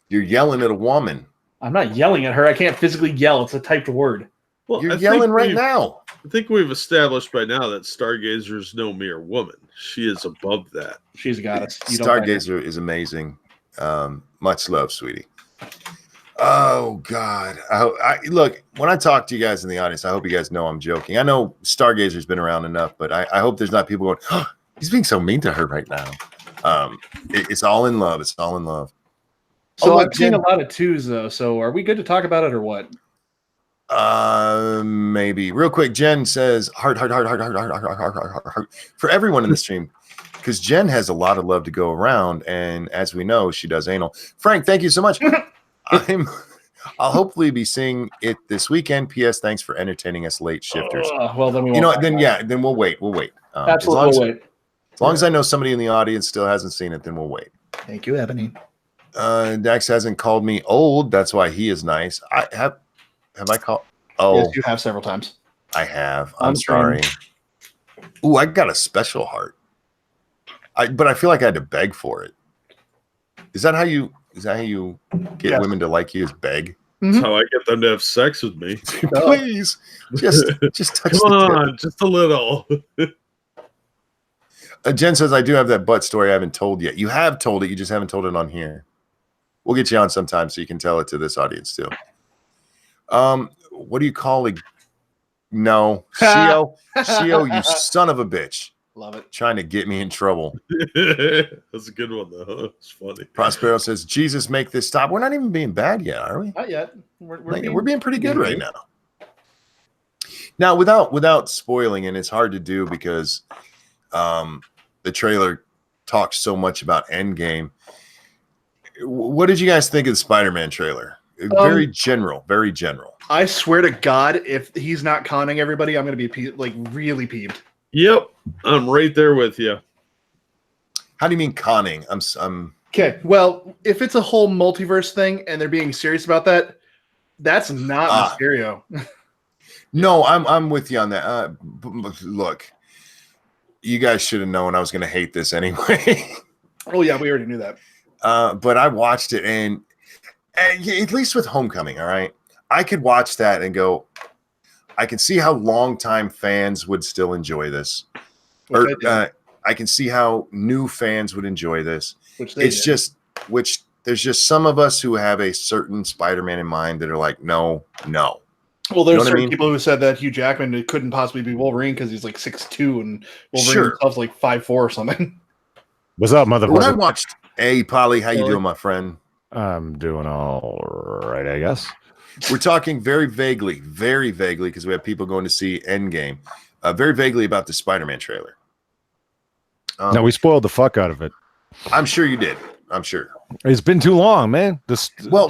You're yelling at a woman. I'm not yelling at her. I can't physically yell. It's a typed word. Well, you're yelling right now. I think we've established by now that Stargazer is no mere woman. She is above that. She's a goddess. Stargazer is amazing. Much love, sweetie. Oh God! Look, when I talk to you guys in the audience, I hope you guys know I'm joking. I know Stargazer's been around enough, but I hope there's not people going, oh, he's being so mean to her right now. It's all in love. It's all in love. So I'm seeing a lot of twos though. So are we good to talk about it or what? Maybe real quick. Jen says heart for everyone in the stream. Because Jen has a lot of love to go around, and as we know, she does anal. Frank, thank you so much. I'll hopefully be seeing it this weekend. P.S. Thanks for entertaining us late shifters. Well, then we won't. Then we'll wait. We'll wait. Absolutely, we'll wait. As long as I know somebody in the audience still hasn't seen it, then we'll wait. Thank you, Ebony. Dax hasn't called me old. That's why he is nice. Have I called? Oh, yes, you have several times. I have. I'm sorry. Ooh, I got a special heart. But I feel like I had to beg for it. Is that how you get women to like you? Is beg? That's how I get them to have sex with me. Please, just touch. Come on, just a little. Jen says I do have that butt story I haven't told yet. You have told it, you just haven't told it on here. We'll get you on sometime so you can tell it to this audience too. What do you call it? No, Shio, you son of a bitch. Love it. Trying to get me in trouble. That's a good one though. It's funny. Prospero says, Jesus, make this stop. We're not even being bad yet, are we? Not yet. We're being pretty good right now. Now, without spoiling, and it's hard to do because the trailer talks so much about Endgame. What did you guys think of the Spider-Man trailer? Very general. I swear to God, if he's not conning everybody, I'm going to be really peeved. Yep, I'm right there with you. How do you mean conning? I'm okay. Well, if it's a whole multiverse thing and they're being serious about that, that's not Mysterio. No, I'm with you on that. Look, you guys should have known I was going to hate this anyway. Oh yeah, we already knew that. But I watched it, and at least with Homecoming, all right, I could watch that and go, I can see how longtime fans would still enjoy this. I can see how new fans would enjoy this. There's just some of us who have a certain Spider-Man in mind that are like, no. Well, there's certain people who said that Hugh Jackman couldn't possibly be Wolverine because he's like 6'2" and Wolverine himself's like 5'4" or something. What's up, motherfucker? When I watched, hey, Polly, how you doing, my friend? I'm doing all right, I guess. We're talking very vaguely, because we have people going to see Endgame, very vaguely about the Spider-Man trailer. No, we spoiled the fuck out of it. I'm sure you did. I'm sure. It's been too long, man.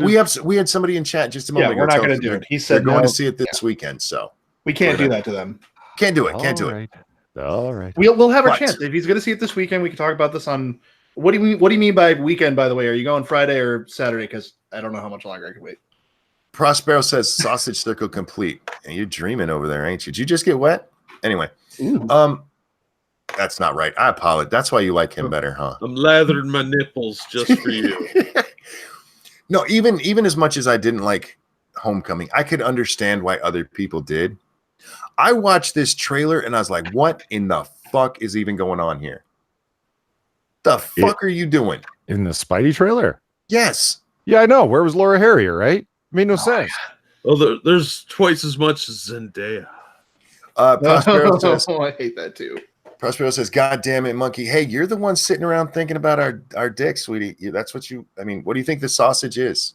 We had somebody in chat just a moment ago. We're not going to do it. He said they're going to see it this weekend, so we can't do that to them. Can't do it. All right. We'll have our chance. If he's going to see it this weekend, we can talk about this on. What do you mean by weekend? By the way, are you going Friday or Saturday? Because I don't know how much longer I can wait. Prospero says sausage circle complete, and you're dreaming over there, ain't you? Did you just get wet? Anyway, that's not right. I apologize. That's why you like him better, huh? I'm lathering my nipples just for you. No, even as much as I didn't like Homecoming, I could understand why other people did. I watched this trailer and I was like, what in the fuck is even going on here? The fuck are you doing? In the Spidey trailer? Yes. Yeah, I know. Where was Laura Harrier, right? Made no sense. Well, there's twice as much as Zendaya. Prospero says, I hate that too. Prospero says, God damn it, monkey. Hey, you're the one sitting around thinking about our dicks, sweetie. That's what what do you think the sausage is?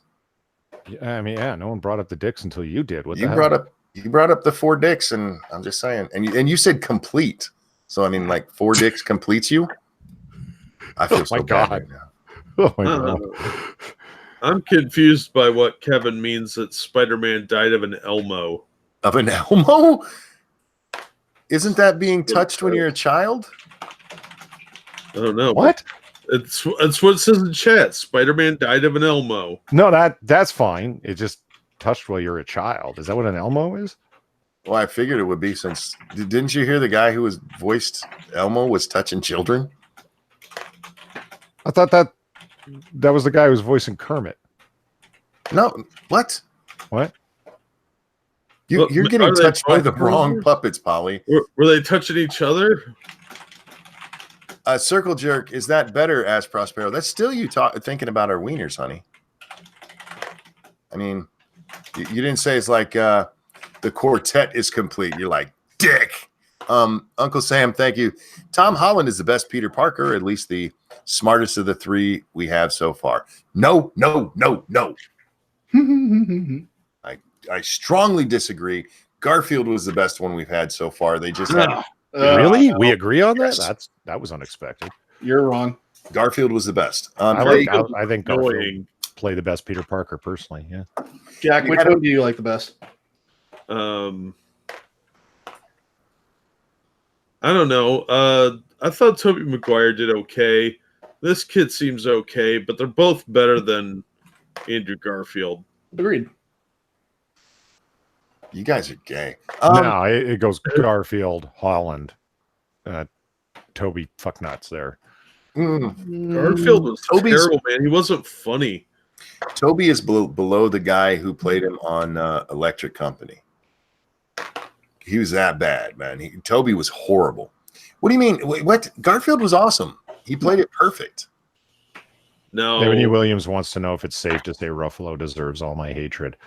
Yeah, no one brought up the dicks until you did. You brought up the 4 dicks, and I'm just saying. And you said complete. So like 4 dicks completes you? I feel so bad right now. Oh my God. I'm confused by what Kevin means that Spider-Man died of an Elmo. Of an Elmo? Isn't that being touched when you're a child? I don't know. What? It's what it says in chat. Spider-Man died of an Elmo. No, that's fine. It just touched while you're a child. Is that what an Elmo is? Well, I figured it would be since... Didn't you hear the guy who was voiced Elmo was touching children? I thought that was the guy who was voicing Kermit. No, what? What? You're getting touched by the wrong puppets, Polly. Were they touching each other? Circle jerk, is that better? Asked Prospero. That's still you thinking about our wieners, honey. You didn't say it's like the quartet is complete. You're like, dick. Uncle Sam, thank you. Tom Holland is the best Peter Parker, at least the smartest of the 3 we have so far. No. I strongly disagree. Garfield was the best one we've had so far. They just really? We agree on that? Yes. That was unexpected. You're wrong. Garfield was the best. I think Garfield played the best Peter Parker personally. Yeah. Jack, which one do you like the best? I don't know. I thought Tobey Maguire did okay. This kid seems okay, but they're both better than Andrew Garfield. Agreed. You guys are gay. No, it goes Garfield, Holland, Toby fucknuts there. Garfield was terrible, man. He wasn't funny. Toby is below the guy who played him on Electric Company. He was that bad, man. Toby was horrible. What do you mean? What? Garfield was awesome. He played it perfect. No. Ebony Williams wants to know if it's safe to say Ruffalo deserves all my hatred.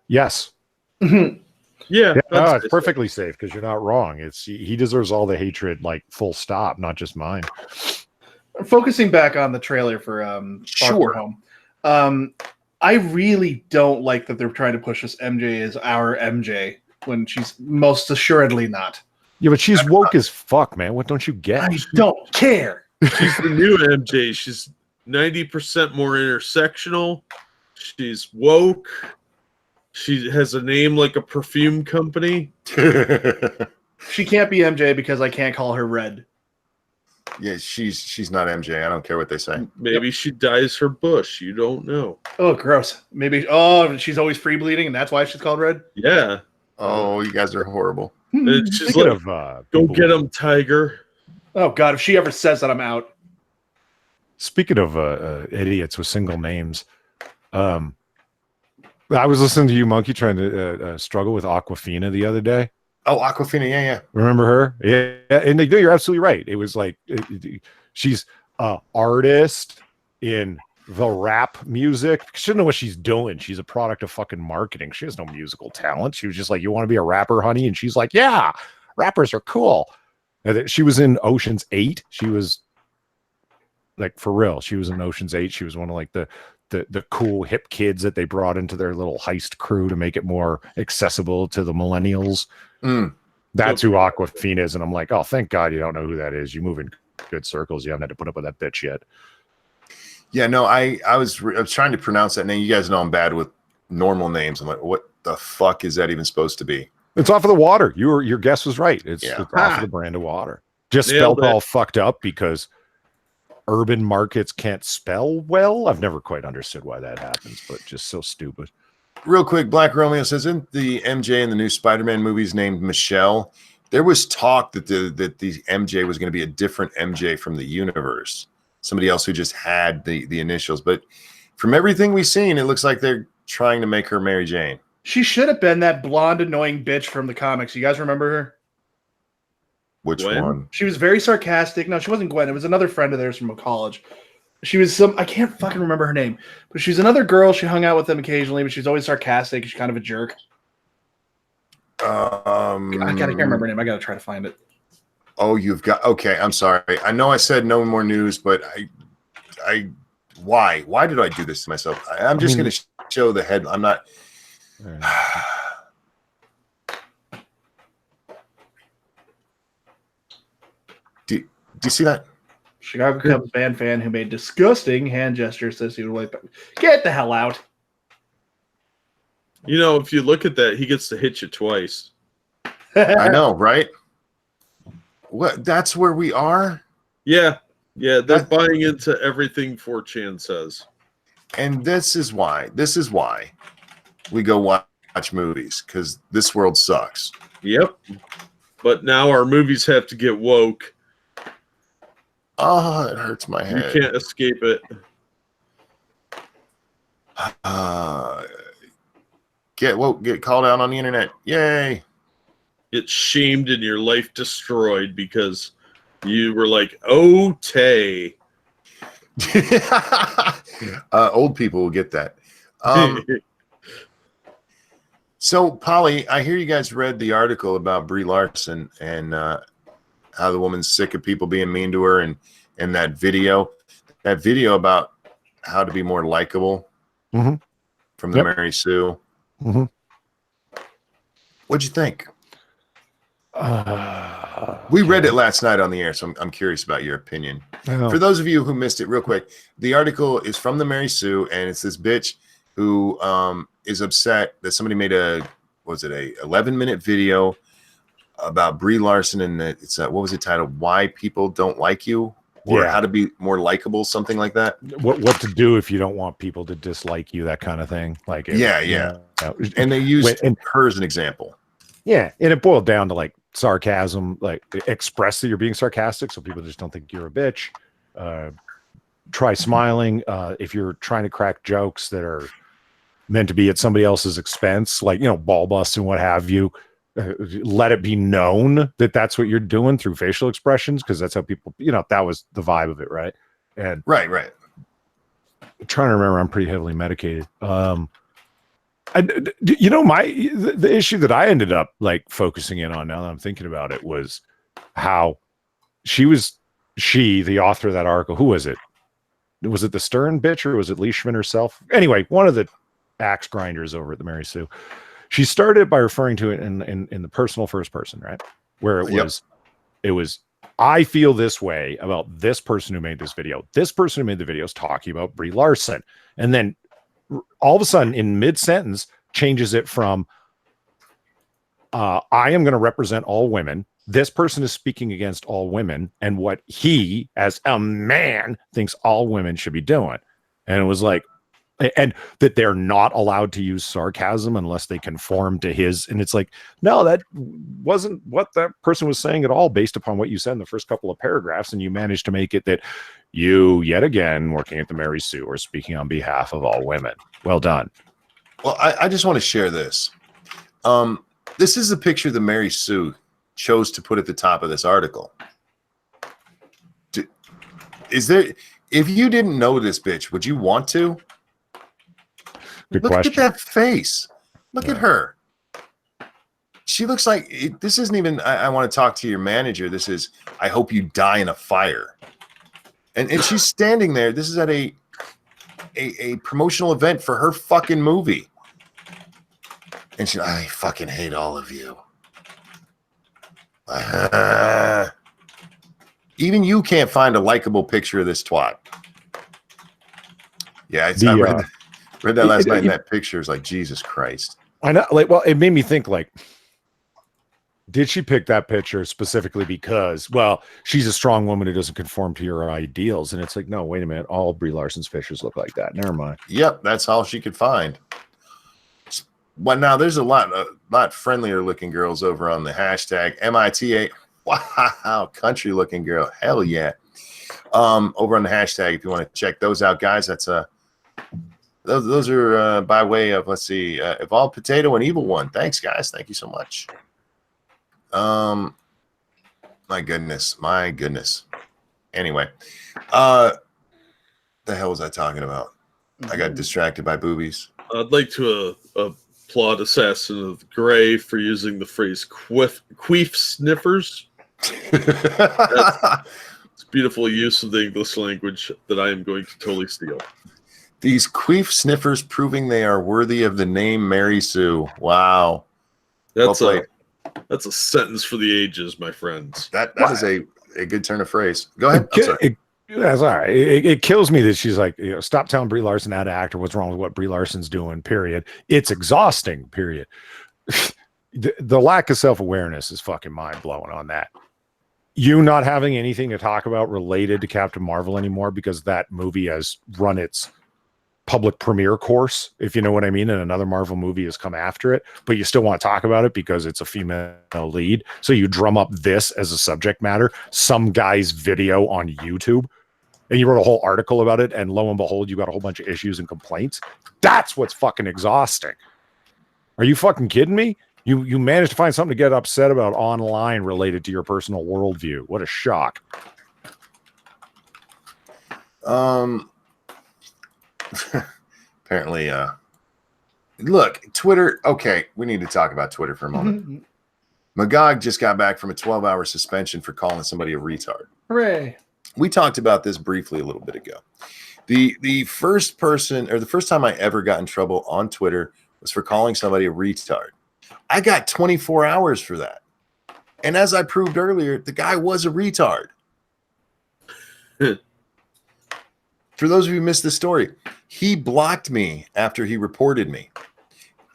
Yes. Yeah, no, it's perfectly safe because you're not wrong. He deserves all the hatred, like full stop, not just mine. Focusing back on the trailer for Far From Home, I really don't like that they're trying to push this MJ as our MJ when she's most assuredly not. Yeah, but she's woke as fuck, man. What don't you get? I don't care. She's the new MJ. She's 90% more intersectional. She's woke. She has a name like a perfume company. She can't be MJ because I can't call her Red. Yeah, she's not MJ. I don't care what they say. Maybe she dyes her bush. You don't know. Oh, gross. Maybe. Oh, she's always free bleeding, and that's why she's called Red. Yeah. Oh, you guys are horrible. She's like, go get him, Tiger. Oh God, if she ever says that, I'm out. Speaking of idiots with single names, I was listening to you, Monkey, trying to struggle with Aquafina the other day. Oh, Aquafina, yeah. Remember her? Yeah, and you're absolutely right. It was like she's an artist in the rap music. She doesn't know what she's doing. She's a product of fucking marketing. She has no musical talent. She was just like, "You want to be a rapper, honey?" And she's like, "Yeah, rappers are cool." And she was in Ocean's 8. She was like, for real. She was in Ocean's 8. She was one of like the cool hip kids that they brought into their little heist crew to make it more accessible to the millennials. That's who Aquafina is. And I'm like, oh, thank God you don't know who that is. You move in good circles. You haven't had to put up with that bitch yet. Yeah, no, I was trying to pronounce that name. You guys know I'm bad with normal names. I'm like, what the fuck is that even supposed to be? It's off of the water. Your guess was right. It's off of the brand of water. Just spelled all fucked up because urban markets can't spell well. I've never quite understood why that happens, but just so stupid. Real quick, Black Romeo says, isn't the MJ in the new Spider-Man movies named Michelle? There was talk that the MJ was going to be a different MJ from the universe. Somebody else who just had the initials. But from everything we've seen, it looks like they're trying to make her Mary Jane. She should have been that blonde, annoying bitch from the comics. You guys remember her? Which one? She was very sarcastic. No, she wasn't Gwen. It was another friend of theirs from college. She was I can't fucking remember her name, but she's another girl. She hung out with them occasionally, but she's always sarcastic. She's kind of a jerk. I can't remember her name. I gotta try to find it. Oh, okay. I'm sorry. I know I said no more news, but why did I do this to myself? I'm just going to show the head. I'm not. Do you see that? Chicago Cubs band fan who made disgusting hand gestures says he would wipe it. Get the hell out. You know, if you look at that, he gets to hit you twice. I know, right? What? That's where we are? Yeah. Yeah, they're buying into everything 4chan says. And this is why we go watch movies, because this world sucks. Yep. But now our movies have to get woke. Oh, it hurts my head. You can't escape it. Get woke, get called out on the internet. Yay. Get shamed and your life destroyed because you were like, oh, Tay. Old people will get that. So, Polly, I hear you guys read the article about Brie Larson and how the woman's sick of people being mean to her, and that video about how to be more likable from the Mary Sue. What'd you think? We read it last night on the air, so I'm curious about your opinion. For those of you who missed it, real quick, the article is from the Mary Sue, and it's this bitch who is upset that somebody made a 11-minute video about Brie Larson, and it's what was it titled? Why People Don't Like You, or How to Be More Likable, something like that. What to do if you don't want people to dislike you, that kind of thing. Like yeah. And they used her as an example. Yeah, and it boiled down to like sarcasm, like express that you're being sarcastic so people just don't think you're a bitch. Try smiling. If you're trying to crack jokes that are meant to be at somebody else's expense, like, you know, ball bust and what have you, let it be known that that's what you're doing through facial expressions, because that's how people, you know, that was the vibe of it, right? And right. I'm trying to remember, I'm pretty heavily medicated. You know, the issue that I ended up like focusing in on, now that I'm thinking about it, was how the author of that article. Who was it? Was it the Stern bitch, or was it Leishman herself? Anyway, one of the axe grinders over at the Mary Sue. She started by referring to it in the personal first person, right? Where it was, I feel this way about this person who made this video. This person who made the video is talking about Brie Larson. And then all of a sudden, in mid-sentence, changes it from I am going to represent all women. This person is speaking against all women and what he, as a man, thinks all women should be doing. And it was like, and that they're not allowed to use sarcasm unless they conform to his. And it's like, no, that wasn't what that person was saying at all, based upon what you said in the first couple of paragraphs. And you managed to make it that you, yet again, working at the Mary Sue, are speaking on behalf of all women. Well done. Well, I just want to share this. This is a picture that Mary Sue chose to put at the top of this article. Is there, if you didn't know this bitch, would you want to? Look at that face. Look at her. She looks like, this isn't even, I want to talk to your manager. This is, I hope you die in a fire. And she's standing there. This is at a promotional event for her fucking movie. And she, I fucking hate all of you. Even you can't find a likable picture of this twat. Yeah, I read that last night, and that picture is like, Jesus Christ. I know. Like, well, it made me think, like, did she pick that picture specifically because, well, she's a strong woman who doesn't conform to your ideals? And it's like, no, wait a minute. All Brie Larson's pictures look like that. Never mind. Yep, that's all she could find. Well, now there's a lot friendlier looking girls over on the hashtag MITA. Wow, country looking girl. Hell yeah. Over on the hashtag, if you want to check those out, guys, that's those are by way of, let's see, Evolved Potato and Evil One. Thanks, guys. Thank you so much. My goodness. Anyway, the hell was I talking about? I got distracted by boobies. I'd like to applaud Assassin of the Gray for using the phrase queef sniffers. It's beautiful use of the English language that I am going to totally steal. These queef sniffers proving they are worthy of the name Mary Sue. Wow. That's a sentence for the ages, my friends. That is a good turn of phrase. Go ahead. I'm sorry. That's all right. It kills me that she's like, you know, stop telling Brie Larson how to act or what's wrong with what Brie Larson's doing, period. It's exhausting, period. The lack of self-awareness is fucking mind-blowing on that. You not having anything to talk about related to Captain Marvel anymore because that movie has run its public premiere course, if you know what I mean, and another Marvel movie has come after it, but you still want to talk about it because it's a female lead. So you drum up this as a subject matter, some guy's video on YouTube, and you wrote a whole article about it, and lo and behold, you got a whole bunch of issues and complaints. That's what's fucking exhausting. Are you fucking kidding me? You managed to find something to get upset about online related to your personal worldview. What a shock. Apparently, look, Twitter. Okay, we need to talk about Twitter for a moment. Magog just got back from a 12-hour suspension for calling somebody a retard. Hooray. We talked about this briefly a little bit ago. The first time I ever got in trouble on Twitter was for calling somebody a retard. I got 24 hours for that. And as I proved earlier, the guy was a retard. for those of you who missed the story, he blocked me after he reported me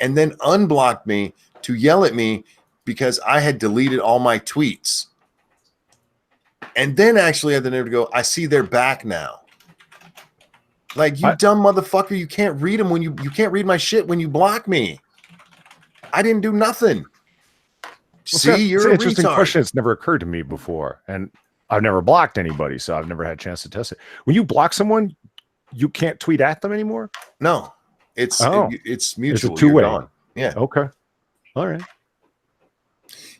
and then unblocked me to yell at me because I had deleted all my tweets. And then actually had the nerve to go, I see they're back now. Like, you dumb motherfucker, you can't read them when you can't read my shit when you block me. I didn't do nothing. See, you're an a interesting retard. question. It's never occurred to me before. And I've never blocked anybody, so I've never had a chance to test it. When you block someone, you can't tweet at them anymore? No. It's mutual. It's a two-way. You're gone. Yeah. Okay. All right.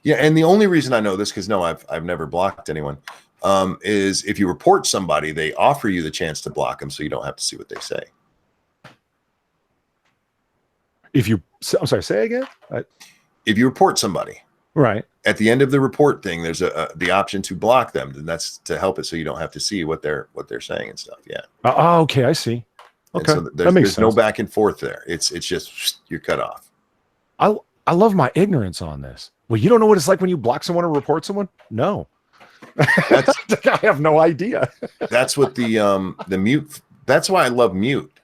Yeah, and the only reason I know this, because no, I've never blocked anyone, is if you report somebody, they offer you the chance to block them, so you don't have to see what they say. I'm sorry, say again. If you report somebody, right at the end of the report thing, there's the option to block them, and that's to help it so you don't have to see what they're saying and stuff. Yeah. Okay, I see. Okay, so that makes sense. No back and forth there. It's just you're cut off. I love my ignorance on this. Well, you don't know what it's like when you block someone or report someone? No. I have no idea. That's what the mute. That's why I love mute,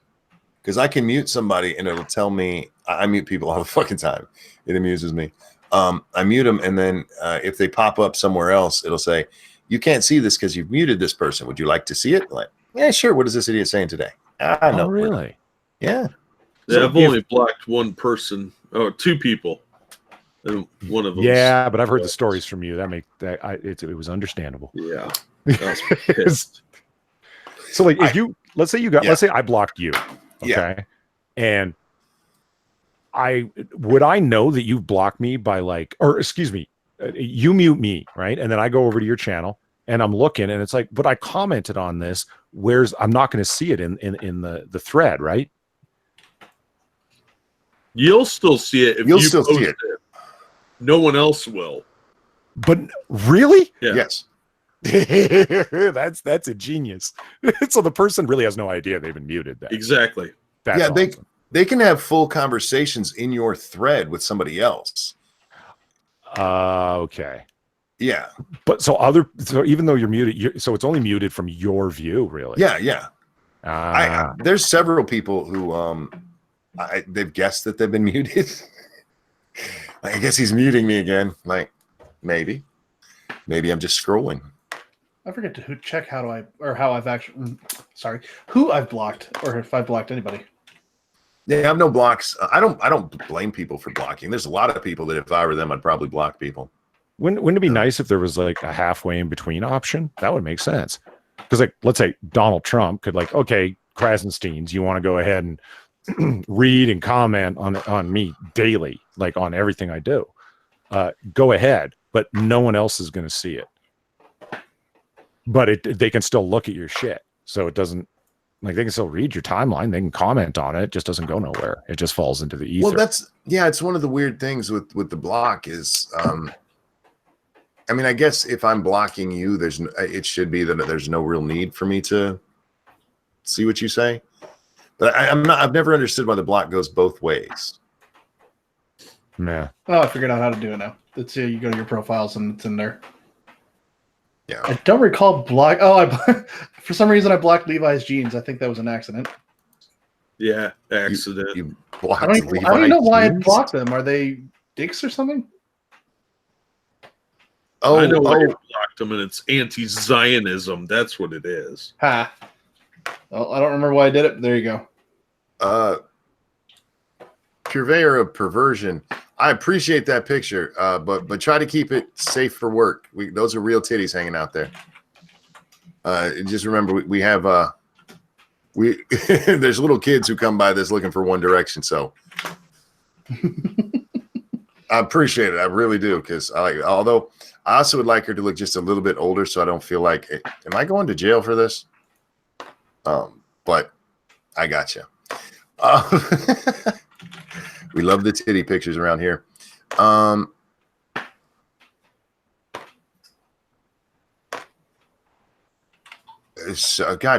because I can mute somebody and it'll tell me. I mute people all the fucking time. It amuses me. I mute them, and then if they pop up somewhere else, it'll say, "You can't see this because you've muted this person. Would you like to see it?" Like, yeah, sure. What is this idiot saying today? I know. Oh, really? Yeah. Yeah, So I've only blocked one person. Oh, two people. And one of them. Yeah, but I've heard the stories from you. It was understandable. Yeah. I was pissed. So, like, if let's say I blocked you, okay, Yeah. and would I know that you've blocked me by excuse me, you mute me, right? And then I go over to your channel and I'm looking, and it's like, but I commented on this. I'm not going to see it in the thread, right? You'll still see it if You'll you still post see it. No one else will. But really? Yeah. Yes. That's a genius. So the person really has no idea they've been muted. Exactly. That's yeah, awesome. they can have full conversations in your thread with somebody else. Okay. Yeah. But so even though you're muted, so it's only muted from your view, really. Yeah, yeah. There's several people who they've guessed that they've been muted. I guess he's muting me again. Like, maybe I'm just scrolling. I forget to check who I've blocked, or if I've blocked anybody. Yeah, I have no blocks. I don't blame people for blocking. There's a lot of people that if I were them, I'd probably block people. Wouldn't it be nice if there was like a halfway in between option? That would make sense. Because, like, let's say Donald Trump could, like, okay, Krasensteins, you want to go ahead and read and comment on me daily, like on everything I do. Go ahead, but no one else is going to see it. But they can still look at your shit, so it doesn't, like, they can still read your timeline. They can comment on it. It just doesn't go nowhere. It just falls into the ether. Well, it's one of the weird things with the block is, I mean, I guess if I'm blocking you, it should be that there's no real need for me to see what you say. But I've never understood why the block goes both ways. Yeah. Oh, I figured out how to do it now. Let's see. You go to your profiles and it's in there. Yeah. I don't recall block. Oh, for some reason I blocked Levi's jeans. I think that was an accident. Yeah, accident. You blocked I don't even know why I blocked them. Are they dicks or something? Oh, I know why you blocked them, and it's anti-Zionism. That's what it is. Ha. Well, I don't remember why I did it, but there you go. Purveyor of perversion. I appreciate that picture, but try to keep it safe for work. Those are real titties hanging out there. Just remember, we have there's little kids who come by this looking for One Direction, so I appreciate it. I really do, because although I also would like her to look just a little bit older, so I don't feel like, am I going to jail for this? But I got you. We love the titty pictures around here. God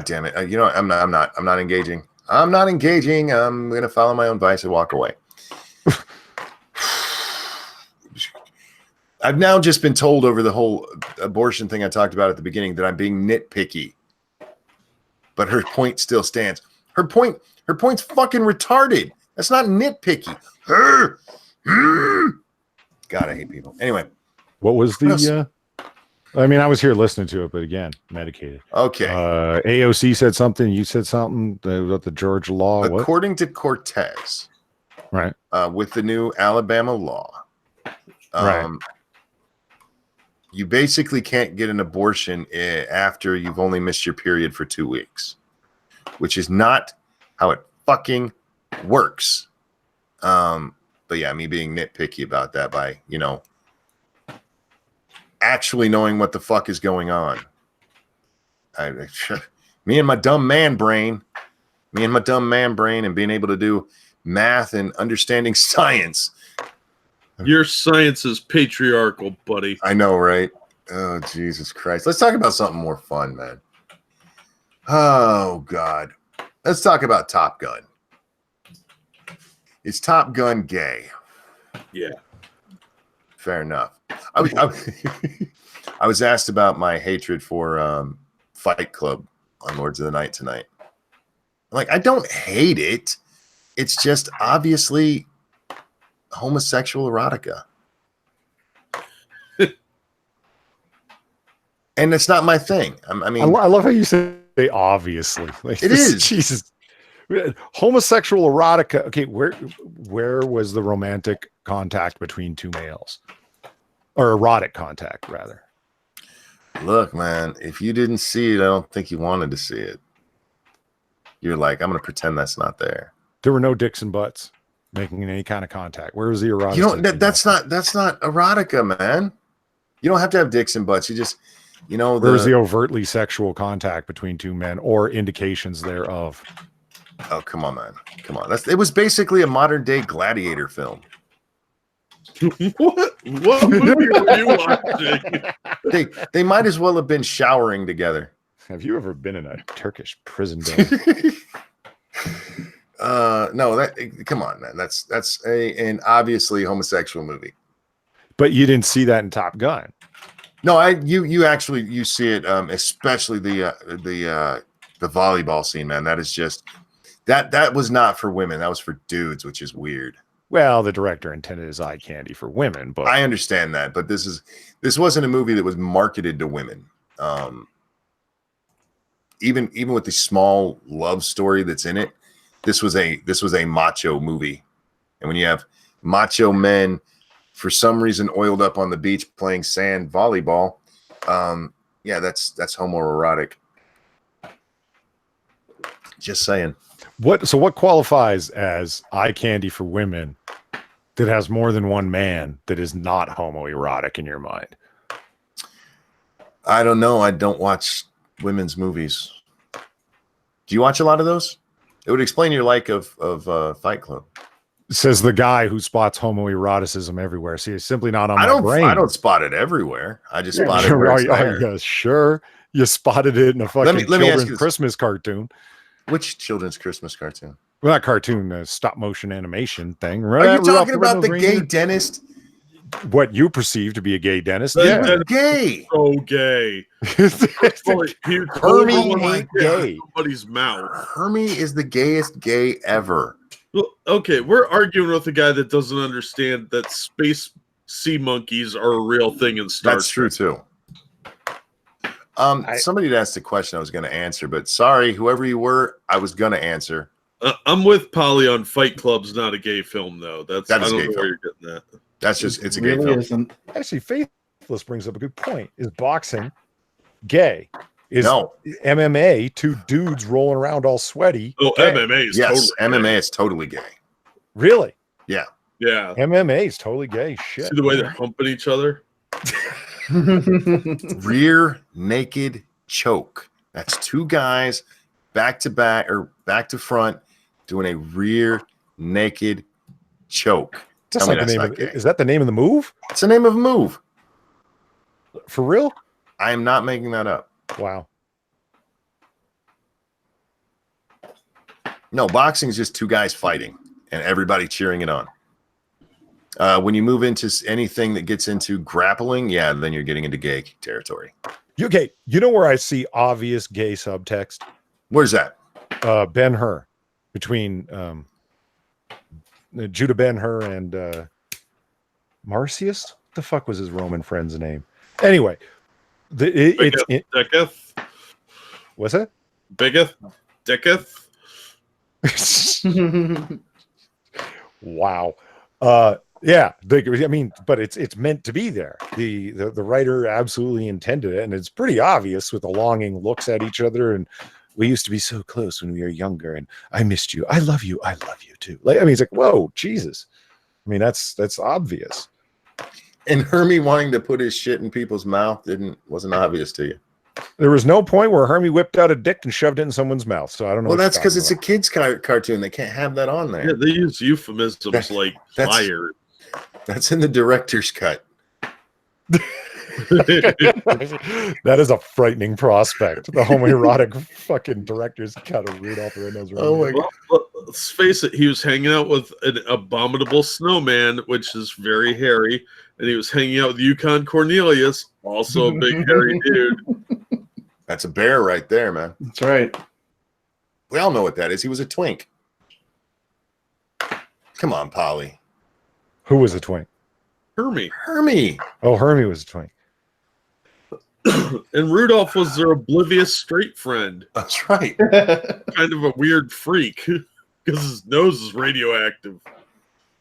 damn it! You know, I'm not engaging. I'm not engaging. I'm gonna follow my own vice and walk away. I've now just been told over the whole abortion thing I talked about at the beginning that I'm being nitpicky. but her point still stands. Her point's fucking retarded. That's not nitpicky. God, I hate people. Anyway, what was the? I mean, I was here listening to it, but again, medicated. Okay. AOC said something. You said something about the Georgia law. According to Cortez, right? With the new Alabama law, right. You basically can't get an abortion after you've only missed your period for 2 weeks, which is not how it fucking works. But yeah, me being nitpicky about that by, actually knowing what the fuck is going on. Me and my dumb man brain and being able to do math and understanding science. Your science is patriarchal, buddy. I know, right? Oh, Jesus Christ. Let's talk about something more fun, man. Oh, God. Let's talk about Top Gun. Is Top Gun gay? Yeah. Fair enough. I was asked about my hatred for Fight Club on Lords of the Night tonight. Like, I don't hate it. It's just obviously homosexual erotica. And it's not my thing. I mean, I love how you say obviously. Like, it is. Jesus. Homosexual erotica. Okay, where was the romantic contact between two males? Or erotic contact, rather. Look, man, if you didn't see it, I don't think you wanted to see it. You're like, I'm going to pretend that's not there. There were no dicks and butts making any kind of contact. Where was the erotic? That's not erotica, man. You don't have to have dicks and butts. You just, where's the overtly sexual contact between two men or indications thereof? Oh, come on, man. Come on. It was basically a modern day gladiator film. What movie were you watching? They might as well have been showering together. Have you ever been in a Turkish prison? No, come on, man. That's an obviously homosexual movie. But you didn't see that in Top Gun. No, you actually see it, especially the volleyball scene, man. That is just that was not for women. That was for dudes, which is weird. Well, the director intended his eye candy for women, but I understand that. But this wasn't a movie that was marketed to women. Even with the small love story that's in it, this was a macho movie. And when you have macho men for some reason oiled up on the beach playing sand volleyball, yeah, that's homoerotic. Just saying. What qualifies as eye candy for women that has more than one man that is not homoerotic in your mind? I don't know. I don't watch women's movies. Do you watch a lot of those? It would explain your like of Fight Club. Says the guy who spots homoeroticism everywhere. See, it's simply not on my brain. I don't spot it everywhere. I just spot it where it's there. Yeah, sure. You spotted it in a fucking children's Christmas cartoon. Which children's Christmas cartoon? Well, not cartoon, stop motion animation thing. Are you talking about the gay dentist? What you perceive to be a gay dentist? Yeah, gay. So gay. Hermie ain't gay. Somebody's mouth. Hermie is the gayest gay ever. Well, okay, we're arguing with a guy that doesn't understand that space sea monkeys are a real thing in Star Trek. That's true too. Somebody had asked a question I was going to answer, but sorry, whoever you were, I was going to answer. I'm with Polly on Fight Club's not a gay film, though. That I is don't a gay know film. where you're getting that. That's just, it's a gay film. Isn't. Actually, Faithless brings up a good point. Is boxing gay? Is no. MMA two dudes rolling around all sweaty? Oh, gay? MMA is yes, totally MMA gay. is totally gay. Really? Yeah. Yeah. MMA is totally gay. Shit. See the way they're humping each other? Rear naked choke. That's two guys back to back or back to front doing a rear naked choke. That's like the name of, is that the name of the move? It's the name of a move. For real? I am not making that up. Wow. No, boxing is just two guys fighting and everybody cheering it on. When you move into anything that gets into grappling, yeah, then you're getting into gay territory. Okay, you know where I see obvious gay subtext? Is in the movie Scribe. Scribe. Where's that? Ben-Hur, between Judah Ben-Hur and Marcius. What the fuck was his Roman friend's name? Anyway, Dicketh. What's that? Biggeth. Dicketh. Wow. Yeah, I mean, but it's meant to be there. The writer absolutely intended it, and it's pretty obvious with the longing looks at each other. And we used to be so close when we were younger, and I missed you. I love you. I love you too. Like, I mean, it's like, whoa, Jesus. I mean, that's obvious. And Hermie wanting to put his shit in people's mouth wasn't obvious to you. There was no point where Hermie whipped out a dick and shoved it in someone's mouth. So I don't know. Well, that's because it's a kid's cartoon. They can't have that on there. Yeah, they use euphemisms like fire. That's in the director's cut. That is a frightening prospect. The homoerotic fucking director's cut of Rudolph the Red-Nosed Reindeer. Oh my God. Well, let's face it, he was hanging out with an abominable snowman, which is very hairy, and he was hanging out with Yukon Cornelius, also a big hairy dude. That's a bear right there, man. That's right. We all know what that is. He was a twink. Come on, Polly. Who was a twink? Hermie. Oh, Hermie was a twink. And Rudolph was their oblivious straight friend. That's right. Kind of a weird freak because his nose is radioactive.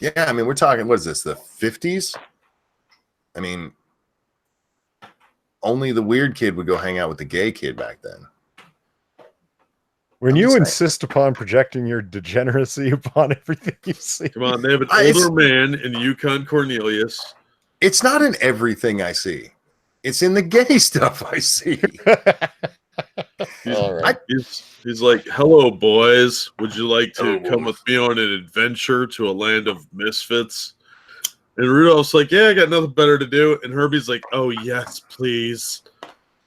Yeah, I mean, we're talking, what is this, the 50s? I mean, only the weird kid would go hang out with the gay kid back then. When you insist upon projecting your degeneracy upon everything you see. Come on, they have an older man in Yukon Cornelius. It's not in everything I see. It's in the gay stuff I see. All right. He's like, hello, boys. Would you like to come with me on an adventure to a land of misfits? And Rudolph's like, yeah, I got nothing better to do. And Herbie's like, oh, yes, please.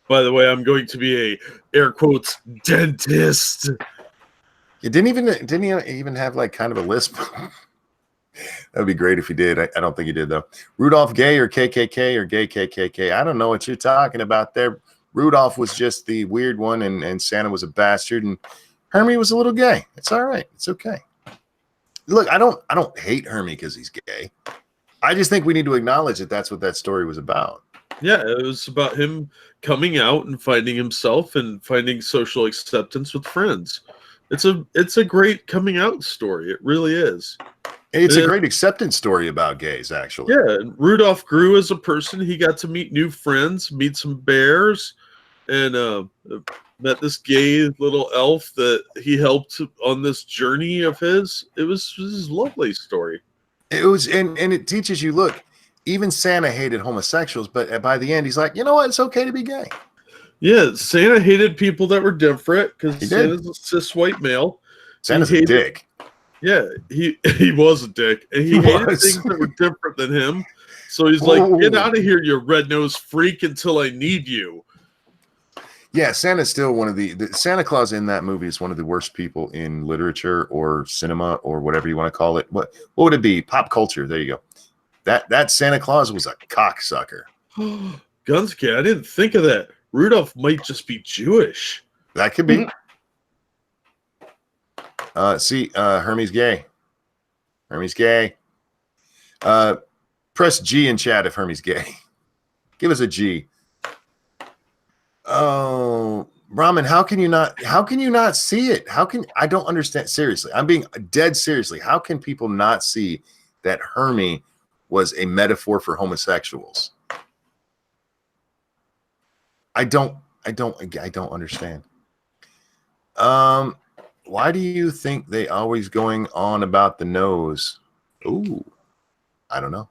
By the way, I'm going to be a, air quotes, dentist. It didn't he even have like kind of a lisp? That would be great if he did. I don't think he did, though. Rudolph gay or KKK or gay KKK? I don't know what you're talking about there. Rudolph was just the weird one, and Santa was a bastard, and Hermie was a little gay. It's all right. It's okay. Look, I don't hate Hermie because he's gay. I just think we need to acknowledge that that's what that story was about. Yeah, it was about him coming out and finding himself and finding social acceptance with friends. It's a great coming out story. It really is. It's a great acceptance story about gays, actually. Yeah, and Rudolph grew as a person. He got to meet new friends, meet some bears, and met this gay little elf that he helped on this journey of his. It was his lovely story. It was, and it teaches you, look, even Santa hated homosexuals, but by the end, he's like, you know what? It's okay to be gay. Yeah, Santa hated people that were different because Santa's a cis white male. Santa's a dick. Yeah, he was a dick, and he hated things that were different than him. So he's like, "Get out of here, you red-nosed freak, until I need you." Yeah, Santa's still one of the Santa Claus in that movie is one of the worst people in literature or cinema or whatever you want to call it. What would it be? Pop culture. There you go. That Santa Claus was a cocksucker. Gunskid, I didn't think of that. Rudolph might just be Jewish. That could be. Hermie's gay. Hermie's gay. Press G in chat if Hermie's gay. Give us a G. Oh, Brahman, how can you not see it? I don't understand. Seriously, I'm being dead seriously. How can people not see that Hermie was a metaphor for homosexuals? I don't understand. Why do you think they always going on about the nose? Ooh, I don't know.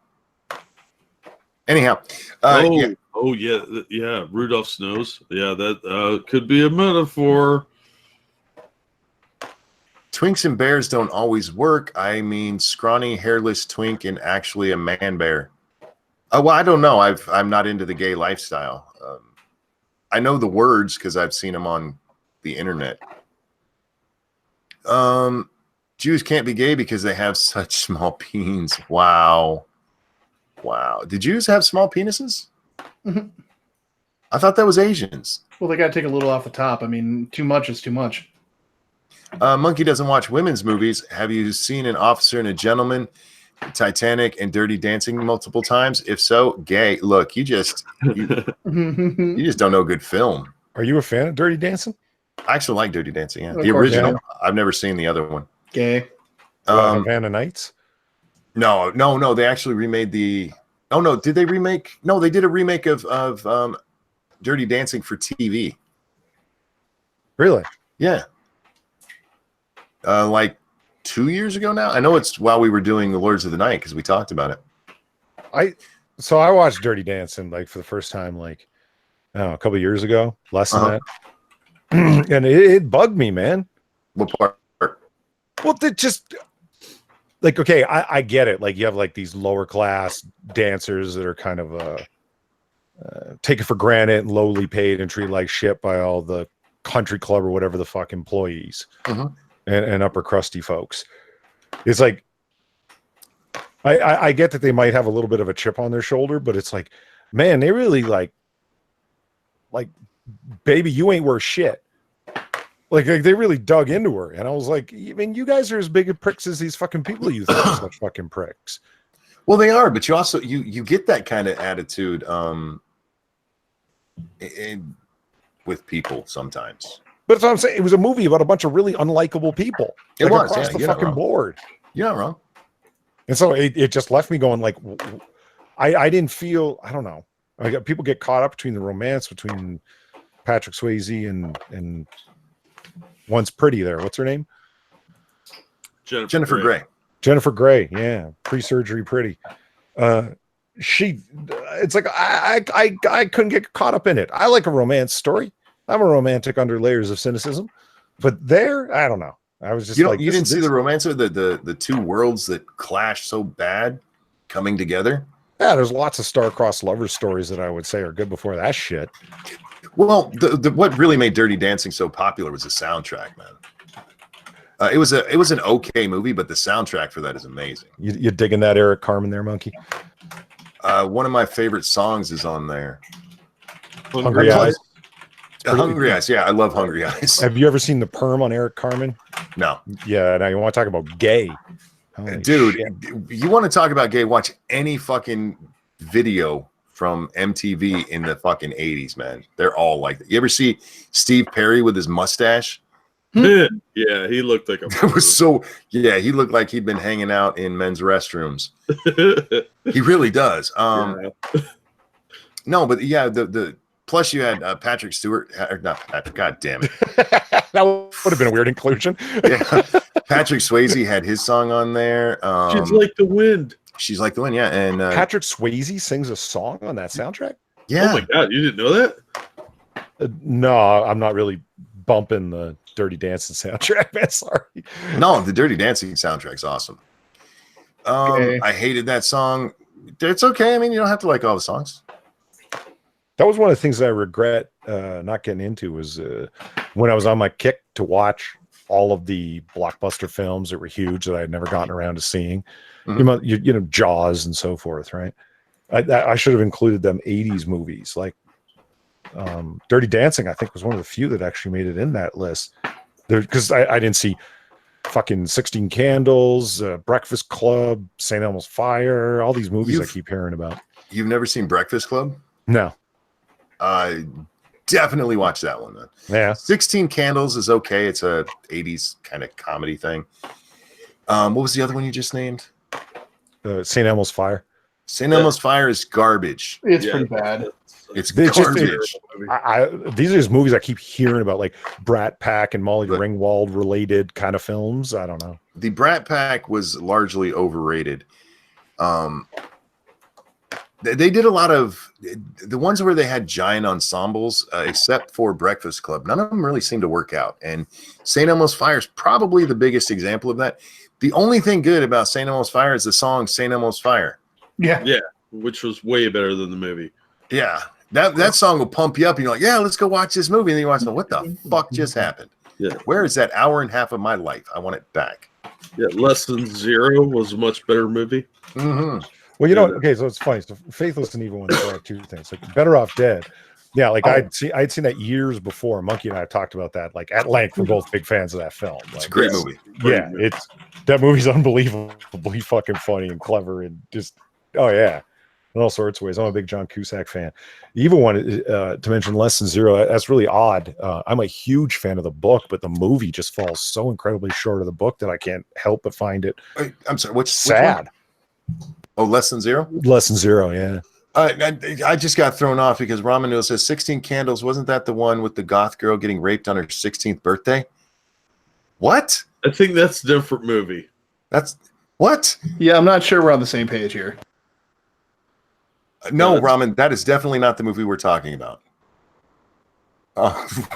Anyhow, yeah, Rudolph's nose. Yeah, that could be a metaphor. Twinks and bears don't always work. I mean, scrawny, hairless twink and actually a man bear. Well, I don't know. I'm not into the gay lifestyle. I know the words because I've seen them on the internet. Jews can't be gay because they have such small peens. Wow. Did Jews have small penises? Mm-hmm. I thought that was Asians. Well, they got to take a little off the top. I mean, too much is too much. Monkey doesn't watch women's movies. Have you seen An Officer and a Gentleman, Titanic, and Dirty Dancing multiple times? If so, gay. Look, you just don't know good film. Are you a fan of Dirty Dancing? I actually like Dirty Dancing. Yeah, Of the course, original. yeah. I've never seen the other one. Gay. Havana Nights? No. They actually remade the. Oh no, did they remake? No, they did a remake of Dirty Dancing for TV. Really? Yeah. Like 2 years ago now. I know it's while we were doing the Lords of the Night because we talked about it. I watched Dirty Dancing like for the first time like I don't know, a couple of years ago, less than that. And it bugged me, man. What part? Well, it just like, okay, I get it. Like you have like these lower class dancers that are kind of taken for granted and lowly paid and treated like shit by all the country club or whatever the fuck employees and upper crusty folks. It's like I get that they might have a little bit of a chip on their shoulder, but it's like, man, they really like baby, you ain't worth shit. Like they really dug into her, and I was like, I mean, you guys are as big of pricks as these fucking people you think are such fucking pricks. Well, they are, but you also you get that kind of attitude with people sometimes. But that's what I'm saying. It was a movie about a bunch of really unlikable people. It was across the fucking board. You're not wrong. And so it just left me going like, I didn't feel, I don't know. People get caught up between the romance between Patrick Swayze and one's pretty there. What's her name? Jennifer Grey. Jennifer Grey. Yeah. Pre-surgery pretty. It's like, I couldn't get caught up in it. I like a romance story. I'm a romantic under layers of cynicism, but there, I don't know. I was just you didn't see the romance of the two worlds that clash so bad coming together. Yeah, there's lots of star-crossed lover stories that I would say are good before that shit. Well, what really made Dirty Dancing so popular was the soundtrack, man. It was an okay movie, but the soundtrack for that is amazing. You digging that Eric Carmen there, Monkey? One of my favorite songs is on there. Hungry Eyes. Hungry Eyes, yeah, I love Hungry Eyes. Have you ever seen The Perm on Eric Carmen? No. Yeah, now you want to talk about gay. Holy dude, shit. You want to talk about gay, watch any fucking video from MTV in the fucking 80s, man. They're all like that. You ever see Steve Perry with his mustache? Yeah, he looked like he looked like he'd been hanging out in men's restrooms. He really does. No, but yeah, the plus you had Patrick Stewart, not Patrick, god damn it. That would have been a weird inclusion. Yeah. Patrick Swayze had his song on there. She's Like the Wind. She's Like the Wind, yeah. And Patrick Swayze sings a song on that soundtrack? Yeah. Oh my god, you didn't know that? No, I'm not really bumping the Dirty Dancing soundtrack, man. Sorry. No, the Dirty Dancing soundtrack's awesome. I hated that song. It's okay. I mean, you don't have to like all the songs. That was one of the things that I regret not getting into was when I was on my kick to watch all of the blockbuster films that were huge that I had never gotten around to seeing. You know, Jaws and so forth, right? I should have included them 80s movies. Like Dirty Dancing, I think, was one of the few that actually made it in that list. Because I didn't see fucking 16 Candles, Breakfast Club, St. Elmo's Fire, all these movies I keep hearing about. You've never seen Breakfast Club? No. Definitely watch that one then. Yeah. 16 Candles is okay. It's a 80s kind of comedy thing. What was the other one you just named? St. Elmo's Fire. St. Elmo's Fire is garbage. It's pretty bad. It's garbage. These are just movies I keep hearing about, like Brat Pack and Molly Ringwald related kind of films. I don't know. The Brat Pack was largely overrated. They did a lot of the ones where they had giant ensembles, except for Breakfast Club. None of them really seemed to work out. And St. Elmo's Fire is probably the biggest example of that. The only thing good about St. Elmo's Fire is the song St. Elmo's Fire. Yeah. Yeah, which was way better than the movie. Yeah. That song will pump you up. And you're like, yeah, let's go watch this movie. And then you watch, what the fuck just happened? Yeah. Where is that hour and a half of my life? I want it back. Yeah, Lesson Zero was a much better movie. Mm-hmm. Well, you know, okay, so it's funny. So Faithless and Evil Ones are two things. Like Better Off Dead Yeah, like I'd seen that years before. Monkey and I have talked about that, like at length. We're both big fans of that film. It's like, a great movie. Yeah, that movie's unbelievably fucking funny and clever and just in all sorts of ways. I'm a big John Cusack fan. You even wanted to mention Less Than Zero. That's really odd. I'm a huge fan of the book, but the movie just falls so incredibly short of the book that I can't help but find it. I'm sorry. Which sad? Oh, Less Than Zero. Less Than Zero. Yeah. I just got thrown off because Ramen Noodle says 16 Candles. Wasn't that the one with the goth girl getting raped on her 16th birthday? What? I think that's a different movie. That's what? Yeah, I'm not sure we're on the same page here. No, Ramen, that is definitely not the movie we're talking about.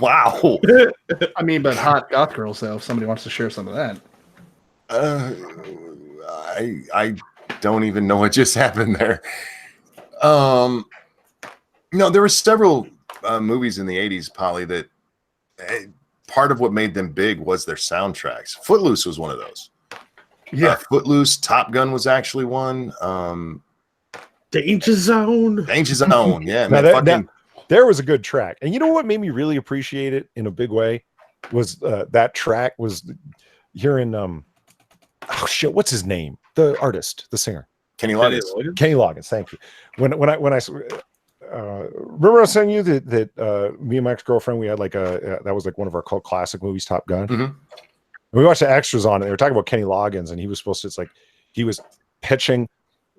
Wow. I mean, but hot goth girls, though, if somebody wants to share some of that. I don't even know what just happened there. No, there were several movies in the 80s, Polly, that part of what made them big was their soundtracks. Footloose was one of those. Yeah. Footloose, Top Gun was actually one. Danger Zone. Danger Zone, yeah. There was a good track. And you know what made me really appreciate it in a big way was that track was hearing what's his name? The artist, the singer. Kenny Loggins. Kenny Loggins, thank you. When I remember I was telling you that me and my ex-girlfriend, we had like that was like one of our cult classic movies, Top Gun. Mm-hmm. We watched the extras on it. They were talking about Kenny Loggins, and he was supposed to. It's like he was pitching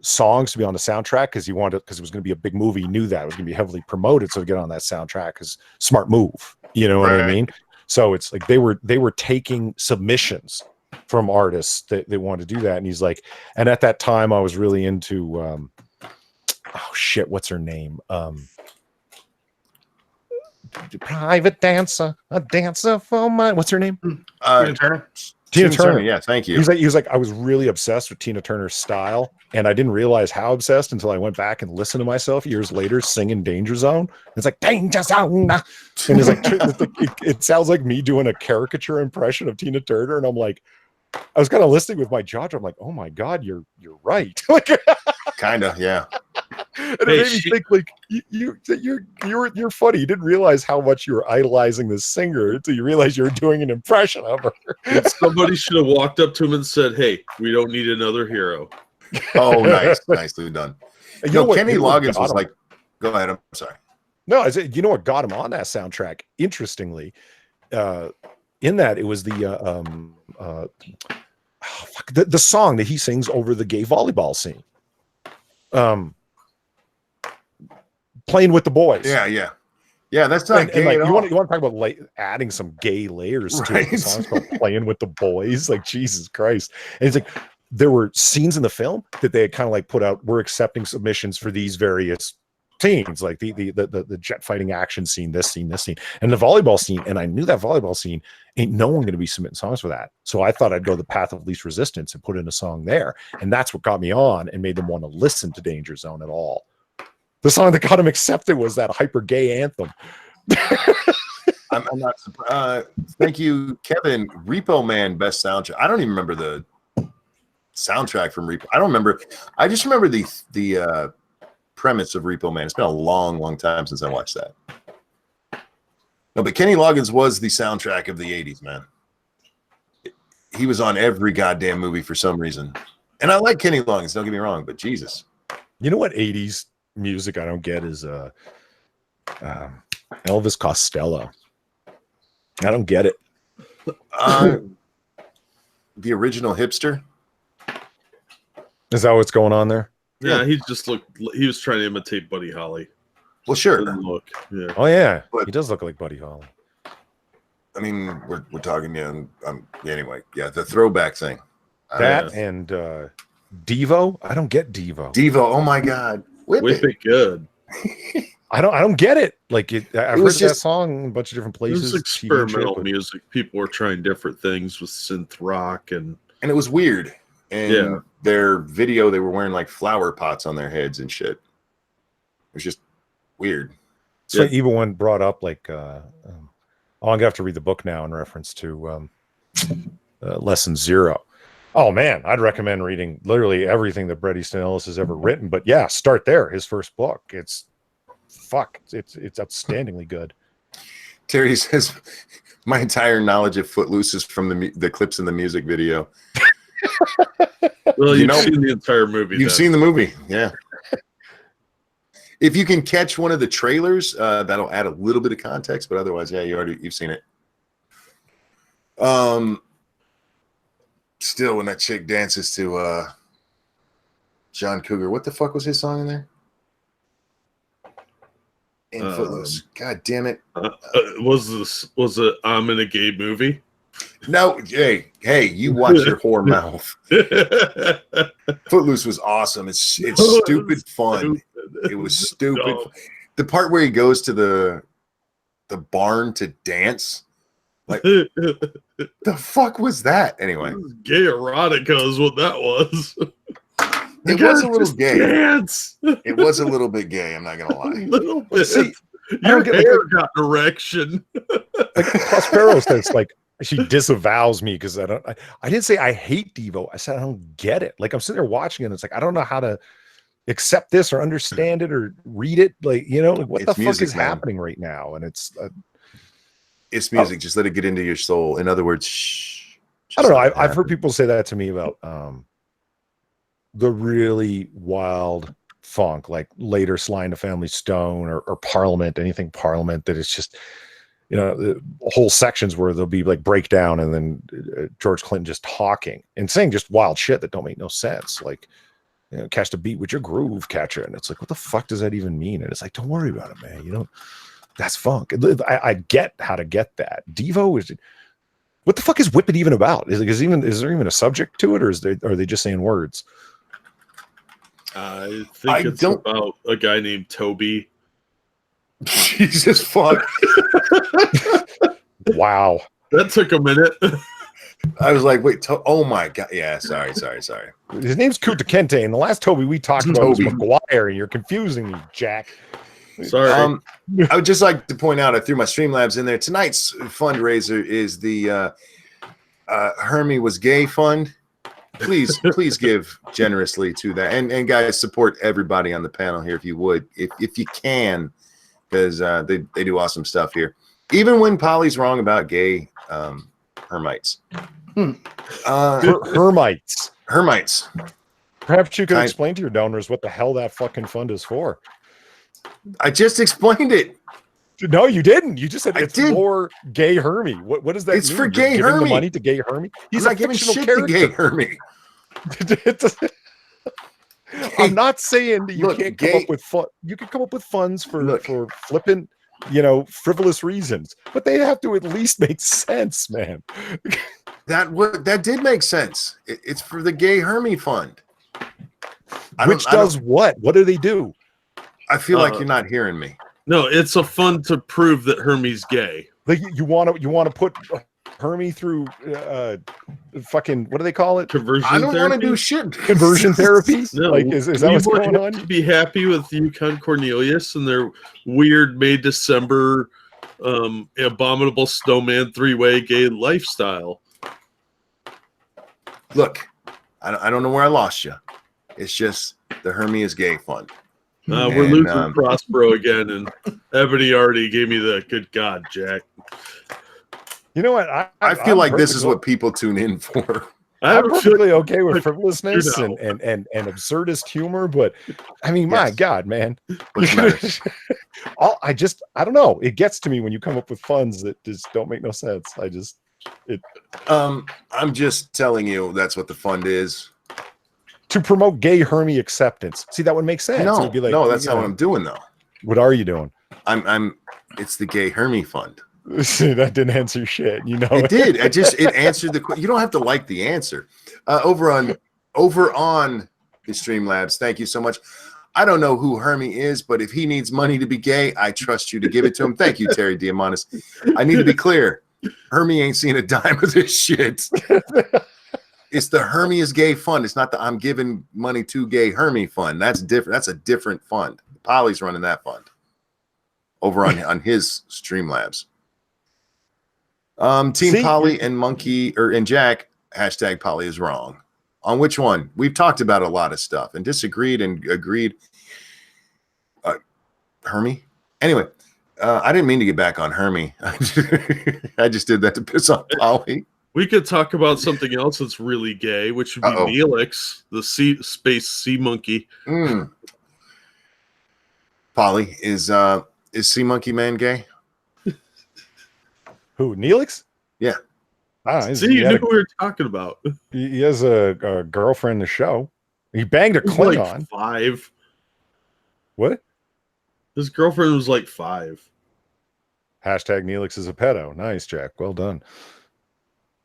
songs to be on the soundtrack because it was going to be a big movie. He knew that it was going to be heavily promoted, so to get on that soundtrack is smart move. You know what I mean? So it's like they were taking submissions from artists that they wanted to do that, and he's like, and at that time I was really into what's her name? Private dancer, a dancer for my what's her name? Tina Turner. Tina Turner. Yeah, thank you. He was like, I was really obsessed with Tina Turner's style, and I didn't realize how obsessed until I went back and listened to myself years later singing Danger Zone. It's like Danger Zone, and it's like it sounds like me doing a caricature impression of Tina Turner, and I'm like, I was kind of listening with my jaw. I'm like, oh my god, you're right. Like, kind of, yeah. And it made me think, like, you're funny. You didn't realize how much you were idolizing this singer until you realized you were doing an impression of her. Somebody should have walked up to him and said, "Hey, we don't need another hero." Oh, nice, nicely done. You know what, Kenny Loggins was like, "Go ahead." I'm sorry. No, you know what got him on that soundtrack? Interestingly, in that it was the song that he sings over the gay volleyball scene. Playing with the boys. Yeah. That's not gay like, at you all. want to talk about adding some gay layers to it. The song's called "Playing with the Boys." Like, Jesus Christ! And it's like there were scenes in the film that they had kind of like put out. We're accepting submissions for these various scenes, like the jet fighting action scene, this scene, and the volleyball scene. And I knew that volleyball scene ain't no one going to be submitting songs for that. So I thought I'd go the path of least resistance and put in a song there. And that's what got me on and made them want to listen to Danger Zone at all. The song that got him accepted was that hyper gay anthem. I'm not surprised. Thank you, Kevin. Repo Man, best soundtrack. I don't even remember the soundtrack from Repo. I don't remember. I just remember the premise of Repo Man. It's been a long time since I watched that. No, but Kenny Loggins was the soundtrack of the 80s, man. He was on every goddamn movie for some reason. And I like Kenny Loggins, don't get me wrong, but Jesus. You know what 80s music I don't get is Elvis Costello. I don't get it. The original hipster. Is that what's going on there? Yeah, he was trying to imitate Buddy Holly. Well, sure. Look. Yeah. Oh yeah, but he does look like Buddy Holly. I mean, we're talking anyway. Yeah, the throwback thing. That and Devo. I don't get Devo. Oh my God, Whip it good. I don't get it. Like I've heard that song in a bunch of different places. It was experimental music. People were trying different things with synth rock and it was weird. And their video, they were wearing like flower pots on their heads and shit. It was just weird. So even one brought up like, I'm gonna have to read the book now in reference to Lesson Zero. Oh man, I'd recommend reading literally everything that Bret Easton Ellis has ever written. But yeah, start there. His first book. It's fuck, it's outstandingly good. Terry says, my entire knowledge of Footloose is from the clips in the music video. Well, you've seen the entire movie. You've seen the movie, yeah. If you can catch one of the trailers, that'll add a little bit of context, but otherwise, yeah, you've seen it. Still, when that chick dances to John Cougar, what the fuck was his song in there? In Footloose. God damn it. Was it I'm in a gay movie? No, hey, you watch your whore mouth. Footloose was awesome. It's stupid fun. It was stupid. No. The part where he goes to the barn to dance. Like, the fuck was that? Anyway. Gay erotica is what that was. It was a little gay. Dance. It was a little bit gay, I'm not gonna lie. A little bit. See, your hair got an erection. Like Prospero says, like, she disavows me because I didn't say I hate Devo. I said I don't get it. Like, I'm sitting there watching it, and it's like I don't know how to accept this or understand it or read it. Like, you know, like, what the fuck is happening right now? And it's music. Just let it get into your soul. In other words, I don't know. I've heard people say that to me about the really wild funk, like later Sly and the Family Stone or Parliament, anything Parliament, that it's just, you know, the whole sections where there'll be like breakdown and then George Clinton just talking and saying just wild shit that don't make no sense. Like, you know, catch the beat with your groove catcher. And it's like, what the fuck does that even mean? And it's like, don't worry about it, man. You know, that's funk. I get how to get that. Devo is, what the fuck is Whip It even about? Is there even a subject to it, or are they just saying words? I think it's about a guy named Toby. Jesus fuck. Wow. That took a minute. I was like, wait, oh my god. Yeah, sorry. His name's Kuta Kente, and the last Toby we talked about was McGuire, and you're confusing me, Jack. Sorry. I would just like to point out, I threw my Streamlabs in there. Tonight's fundraiser is the Hermie Was Gay Fund. Please give generously to that, and guys, support everybody on the panel here if you would, if you can, because they do awesome stuff here, even when Polly's wrong about gay hermites. Hermites. Perhaps you could explain to your donors what the hell that fucking fund is for. I just explained it. No, you didn't. You just said it's for gay Hermie. What does that mean? It's for gay You're Hermie. giving the money to gay Hermie. He's not giving shit to gay Hermie. I'm not saying that you can't come up with fun. You can come up with funds for flippant, you know, frivolous reasons, but they have to at least make sense, man. That did make sense. It's for the Gay Hermie Fund. Which does what? What do they do? I feel like you're not hearing me. No, it's a fund to prove that Hermie's gay. Like you want to put Hermie through fucking, what do they call it? Conversion therapy? I don't want to do shit. Conversion therapy? No, like is that what's going on? To be happy with Yukon Cornelius and their weird May December abominable snowman 3-way gay lifestyle. Look, I don't know where I lost you. It's just the Hermie Is Gay Fund. We're losing Prospero again, and Ebony already gave me the good God, Jack. You know what? I feel like this is what people tune in for. I'm perfectly okay with frivolousness and absurdist humor, but I mean, my God, man. I don't know. It gets to me when you come up with funds that just don't make no sense. I'm just telling you that's what the fund is. To promote gay Hermie acceptance. See, that would make sense. No, it would be like, that's not what I'm doing though. What are you doing? It's the Gay Hermie Fund. That didn't answer shit, you know. It did. It answered the question. You don't have to like the answer. Over on the Streamlabs, thank you so much. I don't know who Hermie is, but if he needs money to be gay, I trust you to give it to him. Thank you, Terry Diamandis. I need to be clear. Hermie ain't seen a dime of this shit. It's the Hermie Is Gay Fund. It's not the I'm giving money to gay Hermie fund. That's different. That's a different fund. Polly's running that fund over on his Streamlabs. Team Polly and Monkey and Jack, hashtag Polly is wrong. On which one? We've talked about a lot of stuff and disagreed and agreed. Hermie. Anyway, I didn't mean to get back on Hermie. I just did that to piss off Polly. We could talk about something else that's really gay, which would be Neelix, the space sea monkey. Polly, is Sea Monkey Man gay? Who, Neelix? Yeah. See, you knew who we were talking about. He has a girlfriend in the show. He banged a Klingon. Like 5. What? His girlfriend was like 5. Hashtag Neelix is a pedo. Nice, Jack. Well done.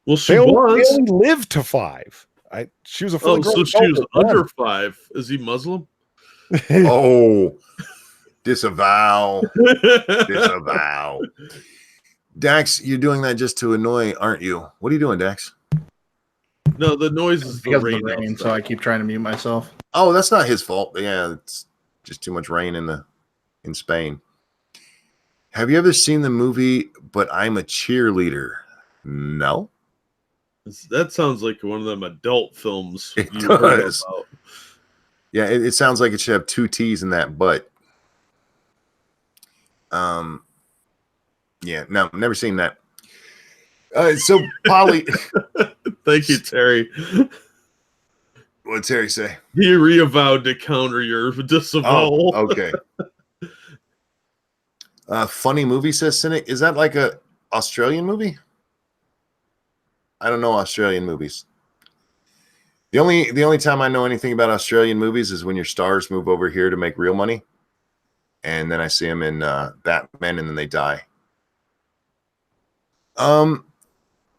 Well, they only lived to 5. She was a fully grown so she was under 5. Is he Muslim? Oh, disavow. Disavow. Dax, you're doing that just to annoy, aren't you? What are you doing, Dax? No, the noise is because of the rain, so I keep trying to mute myself. Oh, that's not his fault. Yeah, it's just too much rain in Spain. Have you ever seen the movie But I'm a Cheerleader? No. That sounds like one of them adult films. It does. Yeah, it sounds like it should have 2 T's in that, but yeah, no, never seen that. So Polly, thank you, Terry. What'd Terry say? He reavowed to counter your disavowal. Oh, okay. Funny movie, says Cynic. Is that like a Australian movie? I don't know Australian movies. The only time I know anything about Australian movies is when your stars move over here to make real money, and then I see them in Batman, and then they die.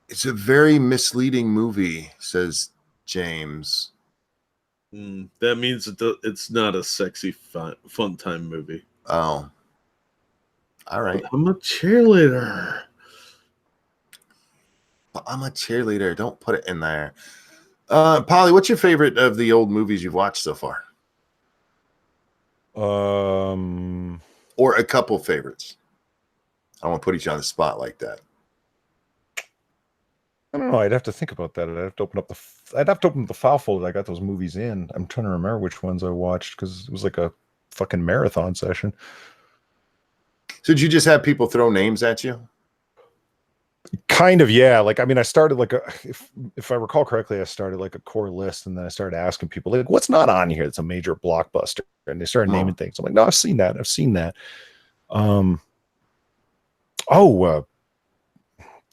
It's a very misleading movie, says James. That means it's not a sexy fun time movie. Oh, all right. I'm a cheerleader. I'm a cheerleader. Don't put it in there. Polly, what's your favorite of the old movies you've watched so far? Or a couple favorites. I don't want to put each on the spot like that. I don't know. I'd have to think about that. I'd have to open up the file folder that I got those movies in. I'm trying to remember which ones I watched because it was like a fucking marathon session. So did you just have people throw names at you? Kind of, yeah. Like, I mean, I started like if I recall correctly, I started like a core list, and then I started asking people like, "What's not on here? That's a major blockbuster," and they started naming things. I'm like, "No, I've seen that. I've seen that."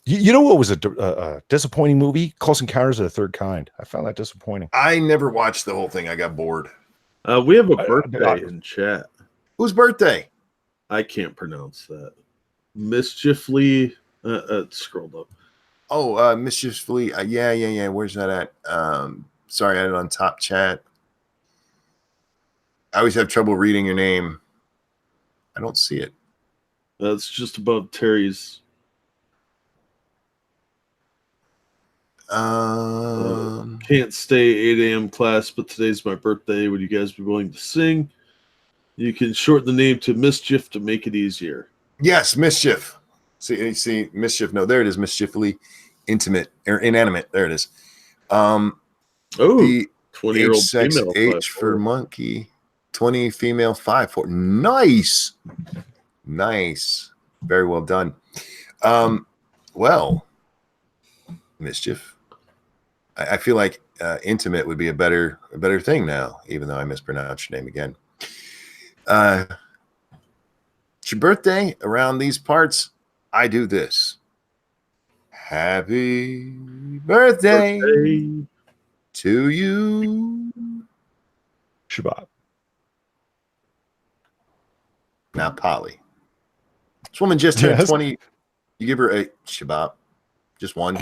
You know what was a disappointing movie? Close Encounters of the Third Kind. I found that disappointing. I never watched the whole thing. I got bored. We have a birthday in chat. Whose birthday? I can't pronounce that. Mischiefly. Scrolled up. Oh, Mischiefly. Yeah. Where's that at? Sorry, I had it on top chat. I always have trouble reading your name. I don't see it. That's just above Terry's. Can't stay 8 a.m. class, but today's my birthday. Would you guys be willing to sing? You can shorten the name to Mischief to make it easier. Yes, Mischief. See, Mischief. No, there it is. Mischiefly intimate or inanimate. There it is. The 20-year-old sex, female. H for monkey. 20 female 5-4. Nice. Very well done. Well, Mischief. I feel like intimate would be a better thing now, even though I mispronounced your name again. It's your birthday around these parts. I do this. Happy birthday to you. Shabbat. Now, Polly. This woman just turned 20. You give her a Shabbat. Just one.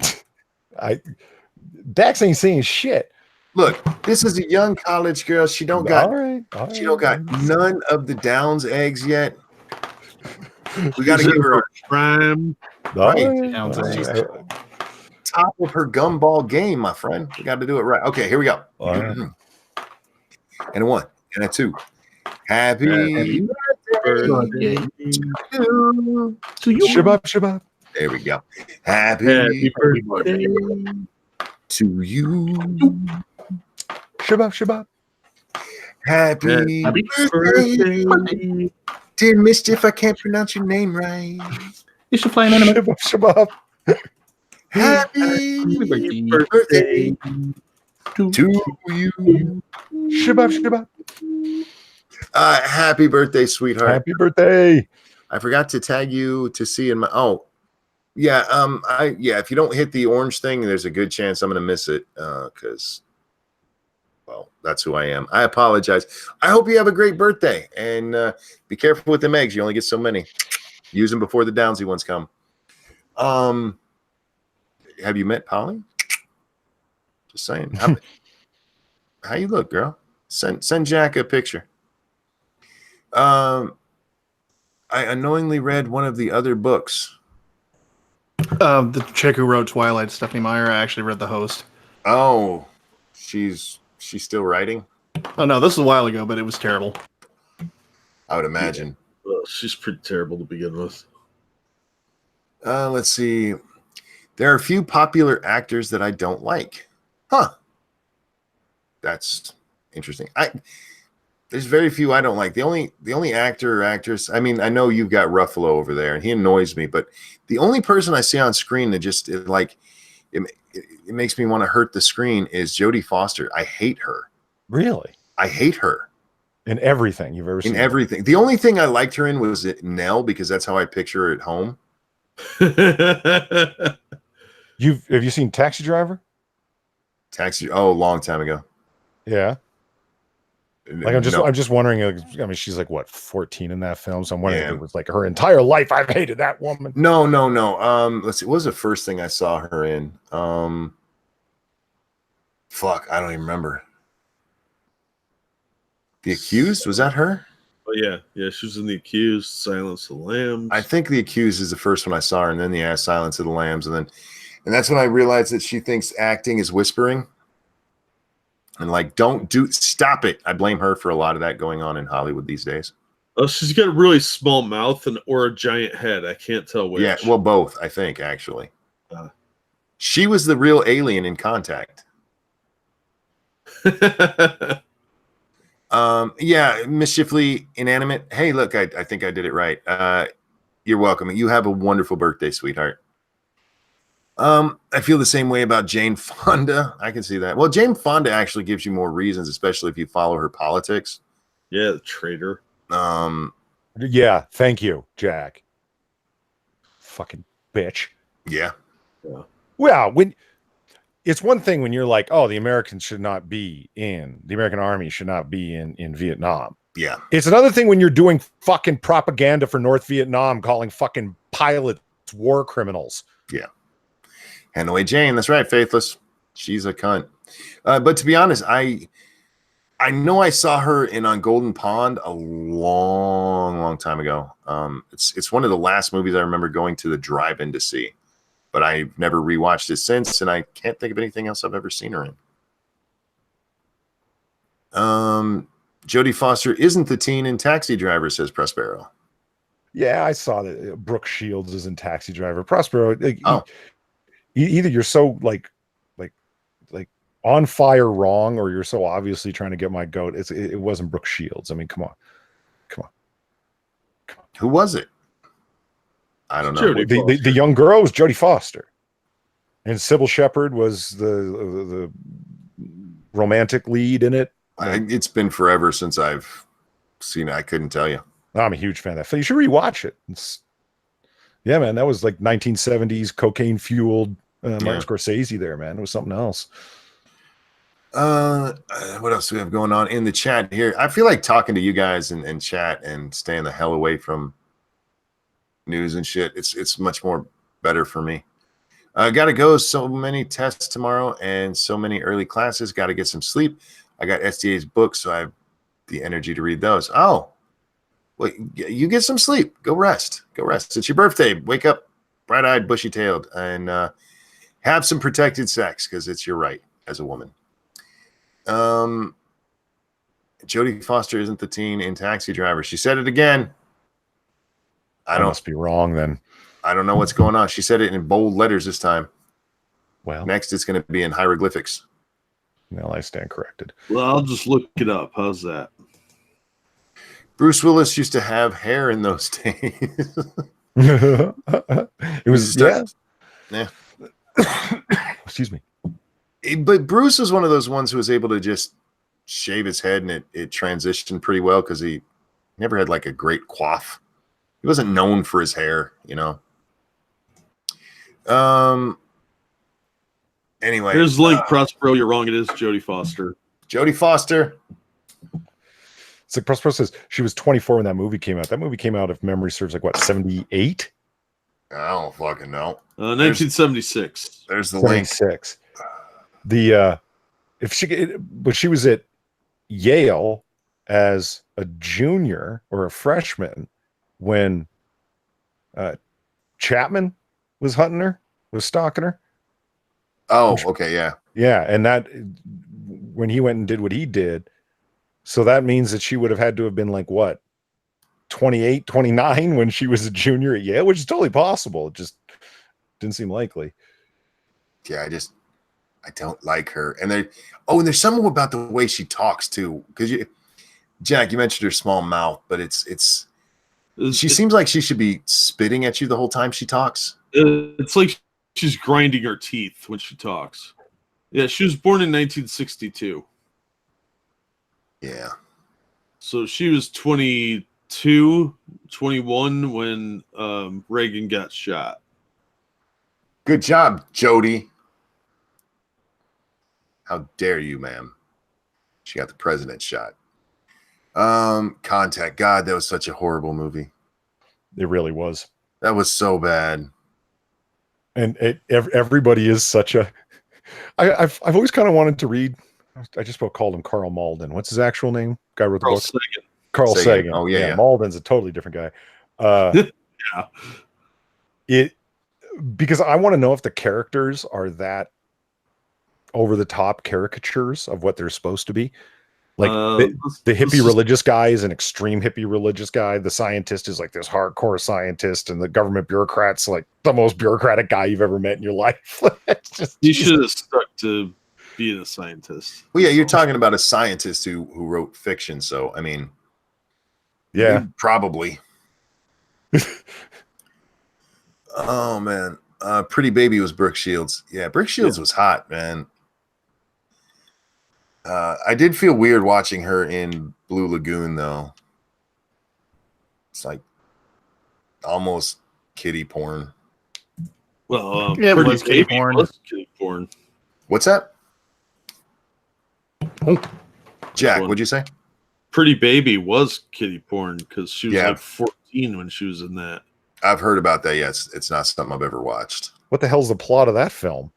Dax ain't saying shit. Look, this is a young college girl. She don't got she don't got none of the Downs eggs yet. We got to give her a prime. She's top of her gumball game, my friend. We got to do it right. Okay, here we go. And a 1 and a 2. Happy birthday to you. Shabbat. There we go. Happy birthday to you. Shabbat. Happy birthday, Dear Mischief, I can't pronounce your name right. You should play an anime. Shabab. Happy birthday to you. Shabab. Happy birthday, sweetheart. Happy birthday. I forgot to tag you to see in my yeah, if you don't hit the orange thing, there's a good chance I'm gonna miss it. Because well, that's who I am. I apologize. I hope you have a great birthday and be careful with them eggs. You only get so many. Use them before the downsy ones come. Have you met Polly? Just saying. How you look, girl? Send Jack a picture. I unknowingly read one of the other books. The chick who wrote Twilight, Stephanie Meyer, I actually read The Host. Oh, she's still writing? Oh no, this was a while ago, but it was terrible. I would imagine. Yeah. Well, she's pretty terrible to begin with. Let's see. There are a few popular actors that I don't like. Huh. That's interesting. There's very few I don't like. The only actor or actress, I mean, I know you've got Ruffalo over there and he annoys me, but the only person I see on screen that just it makes me want to hurt the screen is Jodie Foster. I hate her. Really? I hate her. In everything you've ever seen. In everything. The only thing I liked her in was Nell, because that's how I picture her at home. Have you seen Taxi Driver? A long time ago. Yeah. Like I'm just wondering. I mean, she's like what 14 in that film, so I'm wondering if it was like her entire life. I've hated that woman. No. Let's see. What was the first thing I saw her in? Fuck, I don't even remember. The Accused, was that her? Oh yeah, she was in The Accused, Silence of the Lambs. I think The Accused is the first one I saw her, and then the Silence of the Lambs, and that's when I realized that she thinks acting is whispering. And like, stop it. I blame her for a lot of that going on in Hollywood these days. Oh, she's got a really small mouth or a giant head. I can't tell which. Yeah, well, both, I think, actually. She was the real alien in Contact. Yeah, mischiefly inanimate. Hey, look, I think I did it right. You're welcome. You have a wonderful birthday, sweetheart. I feel the same way about Jane Fonda. I can see that. Well, Jane Fonda actually gives you more reasons, especially if you follow her politics. Yeah, the traitor. Yeah, thank you, Jack. Fucking bitch. Yeah. Well, when it's one thing when you're like, oh, the American army should not be in Vietnam. Yeah. It's another thing when you're doing fucking propaganda for North Vietnam, calling fucking pilots war criminals. Yeah. Hanoi Jane, that's right, Faithless. She's a cunt. But to be honest, I know I saw her on Golden Pond a long time ago. It's one of the last movies I remember going to the drive-in to see, but I've never rewatched it since, and I can't think of anything else I've ever seen her in. Jodie Foster isn't the teen in Taxi Driver, says Prospero. Yeah, I saw that. Brooke Shields is in Taxi Driver. Prospero. Either you're so like on fire wrong, or you're so obviously trying to get my goat. It wasn't Brooke Shields. I mean, come on. Who was it? I don't know. The young girl was Jodie Foster, and Sybil Shepherd was the romantic lead in it. It's been forever since I've seen it. I couldn't tell you. I'm a huge fan of that film. You should rewatch it. Yeah, man, that was like 1970s cocaine fueled Martin Scorsese there, man. It was something else. What else do we have going on in the chat here? I feel like talking to you guys and chat and staying the hell away from news and shit. It's much more better for me. Gotta go. So many tests tomorrow and so many early classes. Gotta get some sleep. I got SDA's books, so I have the energy to read those. Oh, well, you get some sleep. Go rest. It's your birthday. Wake up bright-eyed, bushy-tailed, and have some protected sex, because it's your right as a woman. Jodie Foster isn't the teen in Taxi Driver. She said it again. I must be wrong then. I don't know what's going on. She said it in bold letters this time. Well, next it's going to be in hieroglyphics. Well, I stand corrected. Well, I'll just look it up. How's that? Bruce Willis used to have hair in those days. It was yeah. Excuse me. But Bruce was one of those ones who was able to just shave his head, and it transitioned pretty well because he never had like a great coif. He wasn't known for his hair, you know. Anyway, here's Link Prospero. You're wrong. It is Jodie Foster. Jodie Foster. It's like Prospero says she was 24 when that movie came out. That movie came out, if memory serves, like what, 78? I don't fucking know. 1976. There's the link. 76. But she was at Yale as a junior or a freshman when Chapman was hunting her, was stalking her. Oh, okay, yeah. Yeah, and that when he went and did what he did, so that means that she would have had to have been like what, 28, 29 when she was a junior at Yale, which is totally possible. It just didn't seem likely. Yeah, I don't like her. And there's something about the way she talks too. Because Jack, you mentioned her small mouth, but she seems like she should be spitting at you the whole time she talks. It's like she's grinding her teeth when she talks. Yeah, she was born in 1962. Yeah. So she was 22, 21 when Reagan got shot. Good job, Jody. How dare you, ma'am? She got the president shot. Contact. God, that was such a horrible movie. It really was. That was so bad. And everybody is such a. I've always kind of wanted to read. I just about called him Carl Malden. What's his actual name? Guy wrote the book. Sagan. Carl Sagan. Oh yeah. Malden's a totally different guy. Yeah. Because I want to know if the characters are that over the top caricatures of what they're supposed to be. Like the hippie religious guy is an extreme hippie religious guy. The scientist is like this hardcore scientist, and the government bureaucrat's like the most bureaucratic guy you've ever met in your life. You should have stuck to being a scientist. Well, yeah, you're talking about a scientist who wrote fiction, so I mean, yeah, probably. Oh man, Pretty Baby was Brooke Shields. Yeah, Brooke Shields was hot, man. I did feel weird watching her in Blue Lagoon, though. It's like almost kiddie porn. Well, yeah, Pretty was kiddie Baby porn. was kiddie porn. What's that? Jack, what'd you say? Pretty Baby was kiddie porn because she was Yeah. like 14 when she was in that. I've heard about that. Yes, it's not something I've ever watched. what the hell's the plot of that film?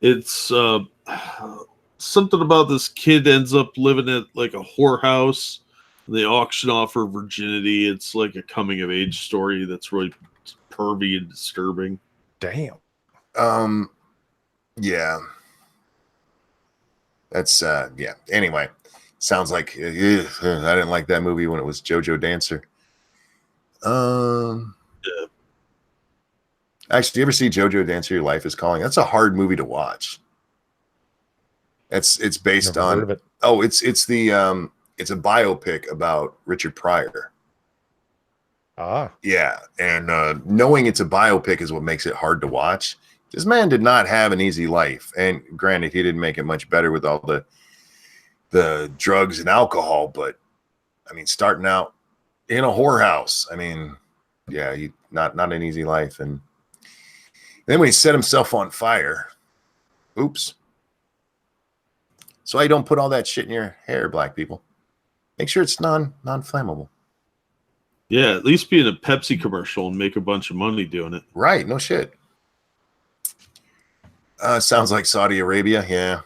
It's something about this kid ends up living at like a whorehouse. And they auction off her virginity. It's like a coming of age story that's really pervy and disturbing. Damn. Yeah. That's yeah. Anyway, sounds like I didn't like that movie when it was JoJo Dancer. Yeah. Actually, do you ever see JoJo Dancer? Your Life is Calling. That's a hard movie to watch. It's based Never on. heard of it. Oh, it's a biopic about Richard Pryor. Ah, Yeah, and knowing it's a biopic is what makes it hard to watch. This man did not have an easy life, and granted, he didn't make it much better with all the drugs and alcohol. But I mean, starting out in a whorehouse, I mean, yeah, not an easy life. And then when he set himself on fire, oops. So you don't put all that shit in your hair, black people. Make sure it's non-flammable. Yeah, at least be in a Pepsi commercial and make a bunch of money doing it. Right, no shit. Sounds like Saudi Arabia, yeah.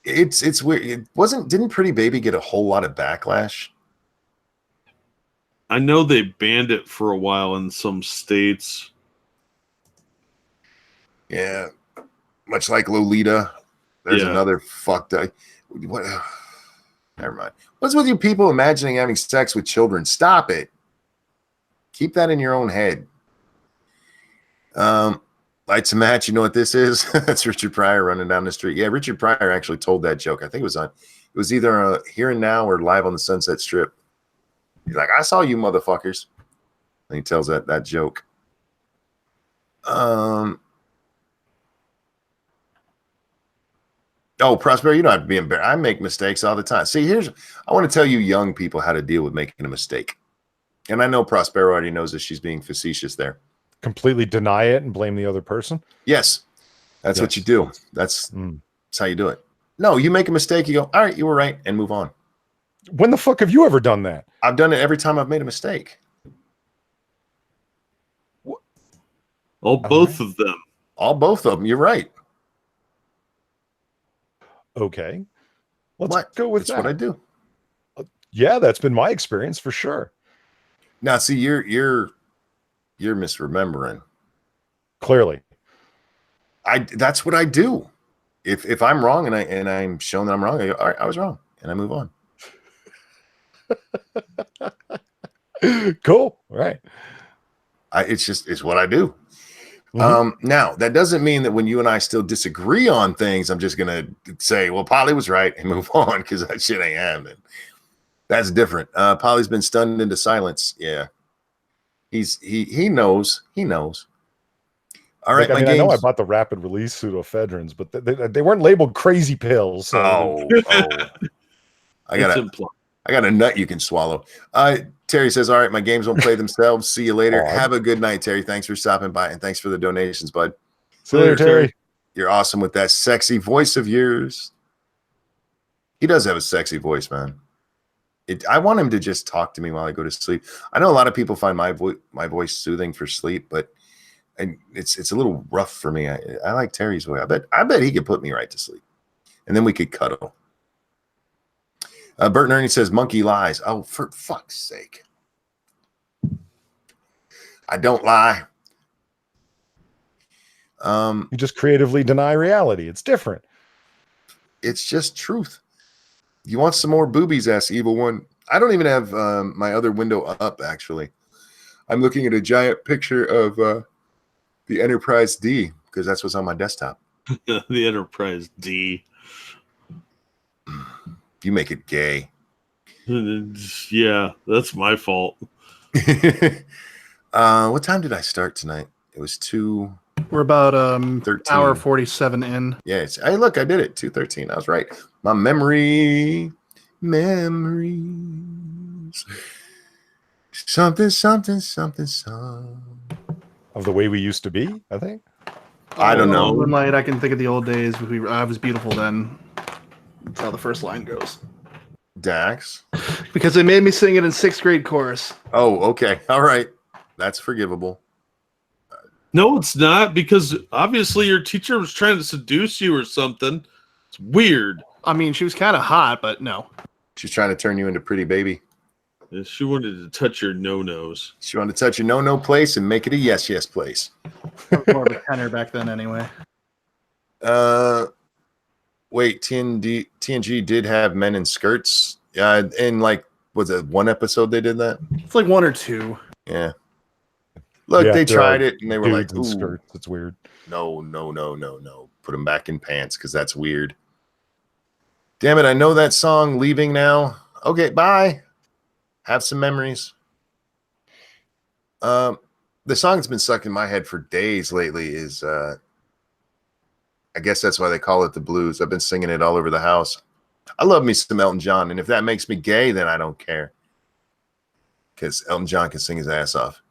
It's weird. Didn't Pretty Baby get a whole lot of backlash? I know they banned it for a while in some states. Yeah. Much like Lolita. There's Yeah. another fucked up. What? Never mind. What's with you people imagining having sex with children? Stop it. Keep that in your own head. Lights a match. You know what this is? That's Richard Pryor running down the street. Yeah, Richard Pryor actually told that joke. I think it was on It was either Here and Now or Live on the Sunset Strip. He's like, I saw you motherfuckers. And he tells that joke. Oh, Prosper, you don't have to be embarrassed. I make mistakes all the time. See, I want to tell you young people how to deal with making a mistake. And I know Prospero already knows that she's being facetious there. Completely deny it and blame the other person? Yes. That's what you do. That's how you do it. No, you make a mistake, you go, all right, you were right, and move on. When the fuck have you ever done that? I've done it every time I've made a mistake. Both of them. Both of them. You're right. Okay. Let's go with that. That's what I do. Yeah, that's been my experience for sure. Now, see, you're misremembering. Clearly. That's what I do. If I'm wrong and I'm shown that I'm wrong, I go, all right, I was wrong, and I move on. Cool. All right. It's what I do. Now that doesn't mean that when you and I still disagree on things, I'm just gonna say, well, Polly was right and move on, because that shit ain't happening. That's different. Polly's been stunned into silence. Yeah. He knows. He knows. All right, I know I bought the rapid release pseudoephedrines, but they weren't labeled crazy pills. So. I got a nut you can swallow. Terry says, all right, my games won't play themselves. See you later. Have a good night, Terry. Thanks for stopping by, and thanks for the donations, bud. See you later, Terry. You're awesome with that sexy voice of yours. He does have a sexy voice, man. I want him to just talk to me while I go to sleep. I know a lot of people find my voice soothing for sleep, but it's a little rough for me. I like Terry's voice. I bet he could put me right to sleep, and then we could cuddle. Bert and Ernie says, monkey lies. Oh, for fuck's sake. I don't lie. You just creatively deny reality. It's different. It's just truth. You want some more boobies, ass evil one. I don't even have my other window up, actually. I'm looking at a giant picture of the Enterprise D, because that's what's on my desktop. The Enterprise D. You make it gay. Yeah, that's my fault. What time did I start tonight? It was 2. We're about 13. hour 47 in. Yeah, hey, look, I did it. 2:13. I was right. My memories. Something. Of the way we used to be, I think. I don't know. Moonlight, I can think of the old days. I was beautiful then. That's how the first line goes. Dax? Because they made me sing it in 6th grade chorus. Oh, okay. All right. That's forgivable. No, it's not, because obviously your teacher was trying to seduce you or something. It's weird. I mean, she was kind of hot, but no. She's trying to turn you into pretty baby. She wanted to touch your no-nos. She wanted to touch your no-no place and make it a yes place. More of a tenor back then anyway. Wait, TNG did have men in skirts. In like, was it one episode they did that? It's like 1 or 2. Yeah. Look, they tried it and they were like, ooh, skirts. It's weird. No. Put them back in pants, because that's weird. Damn it, I know that song, Leaving Now. Okay, bye. Have some memories. The song that's been stuck in my head for days lately is, I guess that's why they call it the blues. I've been singing it all over the house. I love me some Elton John, and if that makes me gay, then I don't care, because Elton John can sing his ass off.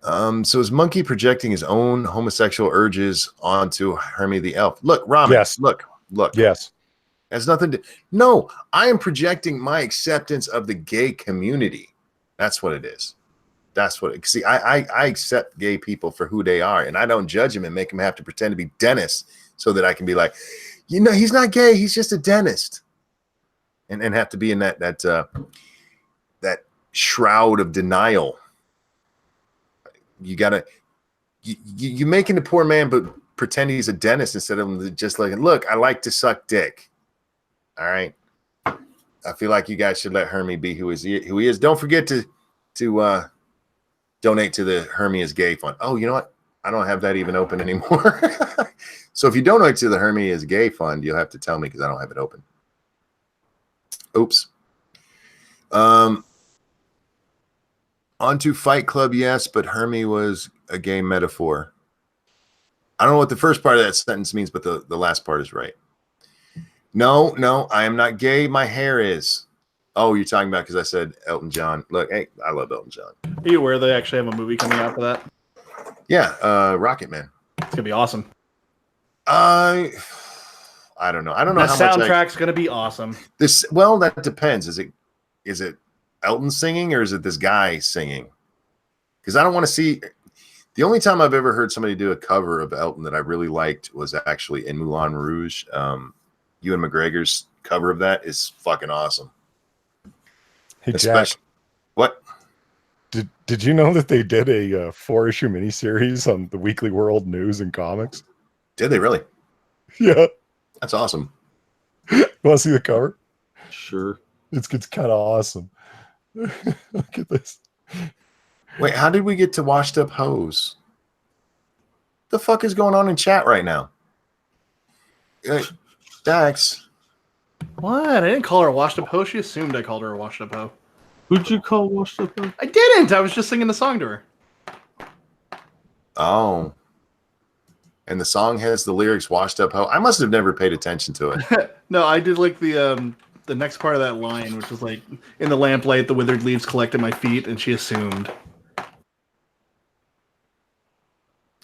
So is Monkey projecting his own homosexual urges onto Hermie the elf? Look, Ramen. Yes. Look. Yes. Has nothing to. No, I am projecting my acceptance of the gay community. That's what it is. That's what. See, I accept gay people for who they are, and I don't judge them and make them have to pretend to be dentists so that I can be like, he's not gay. He's just a dentist, and have to be in that shroud of denial. You gotta, you making the poor man, but pretend he's a dentist instead of just like, look, I like to suck dick. All right. I feel like you guys should let Hermie be who he is. Don't forget to donate to the Hermie is Gay Fund. Oh, you know what? I don't have that even open anymore. So if you donate to the Hermie is Gay Fund, you'll have to tell me, because I don't have it open. Oops. Onto Fight Club, yes, but Hermie was a gay metaphor. I don't know what the first part of that sentence means, but the last part is right. No, I am not gay. My hair is. Oh, you're talking about because I said Elton John. Look, hey, I love Elton John. Are you aware they actually have a movie coming out for that? Yeah, Rocket Man. It's gonna be awesome. I don't know. I don't know That how much soundtrack's gonna be awesome. Well, that depends. Is it Elton singing or is it this guy singing? Because I don't want to see. The only time I've ever heard somebody do a cover of Elton that I really liked was actually in Moulin Rouge. Ewan McGregor's cover of that is fucking awesome. Hey, Jack. What? Did you know that they did a 4-issue miniseries on the Weekly World News and Comics? Did they really? Yeah. That's awesome. You want to see the cover? Sure. It's kind of awesome. Look at this. Wait, how did we get to Washed Up Hose? The fuck is going on in chat right now? Dax. What? I didn't call her a washed up hoe. She assumed I called her a washed up hoe. Who'd you call washed up? I didn't. I was just singing the song to her. Oh. And the song has the lyrics "washed up hoe." I must have never paid attention to it. No, I did like the next part of that line, which was like, "In the lamplight, the withered leaves collect at my feet," and she assumed.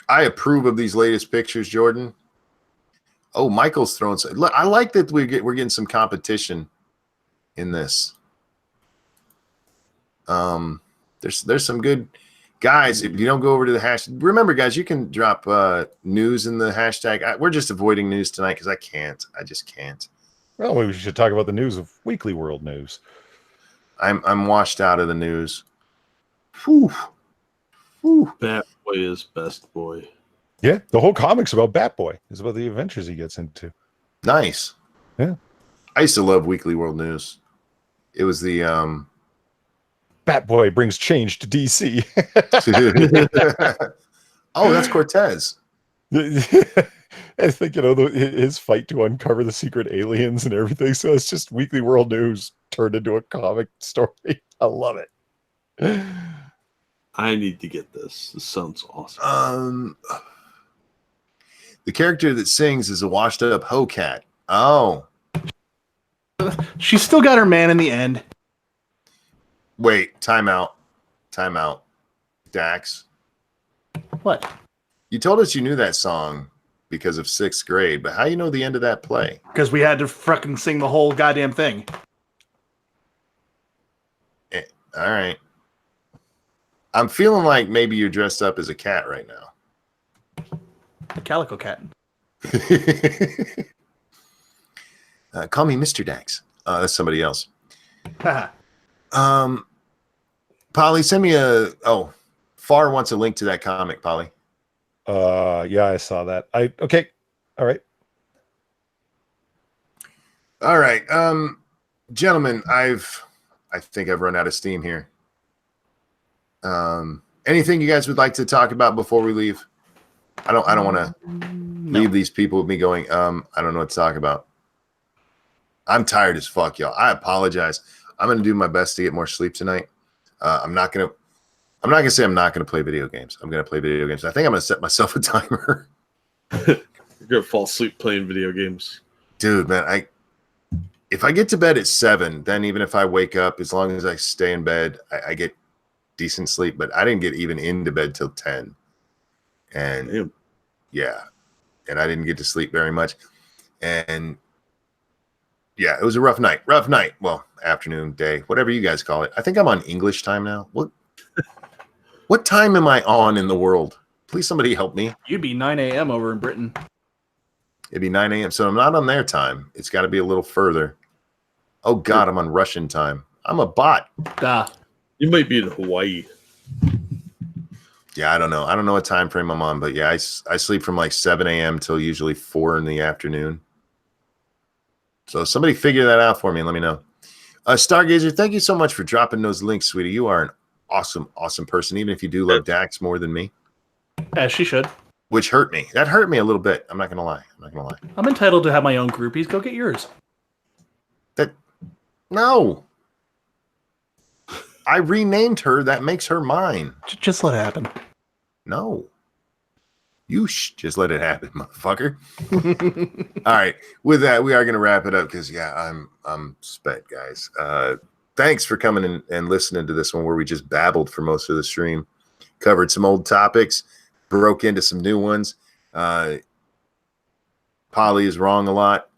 I approve of these latest pictures, Jordan. Oh, Michael's throwing some. Look, I like that we're getting some competition in this. There's some good guys. If you don't go over to the hashtag, remember, guys, you can drop news in the hashtag. We're just avoiding news tonight because I just can't. Well, we should talk about the news of Weekly World News. I'm washed out of the news. Whew. Whew. Bat Boy is best boy. Yeah, the whole comic's about Batboy. It's about the adventures he gets into. Nice. Yeah. I used to love Weekly World News. It was the Batboy brings change to DC. Oh, that's Cortez. I think, his fight to uncover the secret aliens and everything. So it's just Weekly World News turned into a comic story. I love it. I need to get this. This sounds awesome. The character that sings is a washed up hoe cat. Oh. She still got her man in the end. Wait, time out. Dax. What? You told us you knew that song because of 6th grade, but how you know the end of that play? Because we had to fucking sing the whole goddamn thing. All right. I'm feeling like maybe you're dressed up as a cat right now. The calico cat. Call me Mr. Dax. That's somebody else. Polly, send me Far wants a link to that comic, Polly. Yeah, I saw that. Okay. All right. All right. Gentlemen, I think I've run out of steam here. Anything you guys would like to talk about before we leave? I don't want to leave these people with me going, I don't know what to talk about. I'm tired as fuck, y'all. I apologize. I'm going to do my best to get more sleep tonight. I'm not going to say I'm not going to play video games. I'm going to play video games. I think I'm going to set myself a timer. You're going to fall asleep playing video games. Dude, man, if I get to bed at 7, then even if I wake up, as long as I stay in bed, I get decent sleep. But I didn't get even into bed till 10. And Damn. Yeah. And I didn't get to sleep very much. And yeah, it was a rough night. Well, afternoon, day, whatever you guys call it. I think I'm on English time now. What time am I on in the world? Please, somebody help me. You'd be 9 a.m. over in Britain. It'd be 9 a.m. So I'm not on their time. It's got to be a little further. Oh, God, I'm on Russian time. I'm a bot. You might be in Hawaii. Yeah, I don't know. I don't know what time frame I'm on, but yeah, I sleep from like 7 a.m. till usually 4 in the afternoon. So somebody figure that out for me and let me know. Stargazer, thank you so much for dropping those links, sweetie. You are an awesome, awesome person, even if you do love Dax more than me. As she should. Which hurt me. That hurt me a little bit. I'm not going to lie. I'm entitled to have my own groupies. Go get yours. No. I renamed her. That makes her mine. Just let it happen. No. You just let it happen, motherfucker. All right. With that, we are going to wrap it up because, yeah, I'm spent, guys. Thanks for coming in and listening to this one where we just babbled for most of the stream. Covered some old topics, broke into some new ones. Polly is wrong a lot.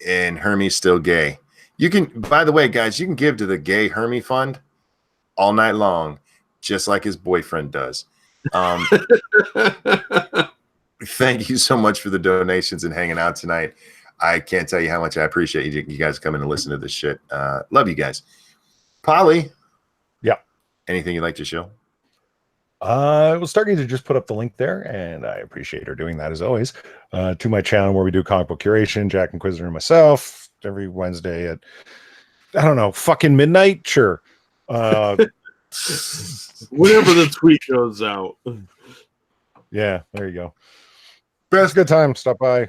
And Hermie's still gay. You can, by the way, guys, you can give to the Gay Hermie Fund all night long, just like his boyfriend does. Thank you so much for the donations and hanging out tonight. I can't tell you how much I appreciate you guys coming to listen to this shit. Love you guys. Polly. Yeah. Anything you'd like to show? I was starting to just put up the link there, and I appreciate her doing that as always. To my channel where we do comic book curation, Jack Inquisitor and myself, every Wednesday at, I don't know, fucking midnight? Sure. Whenever the tweet goes out. Yeah, there you go. Best good time. Stop by.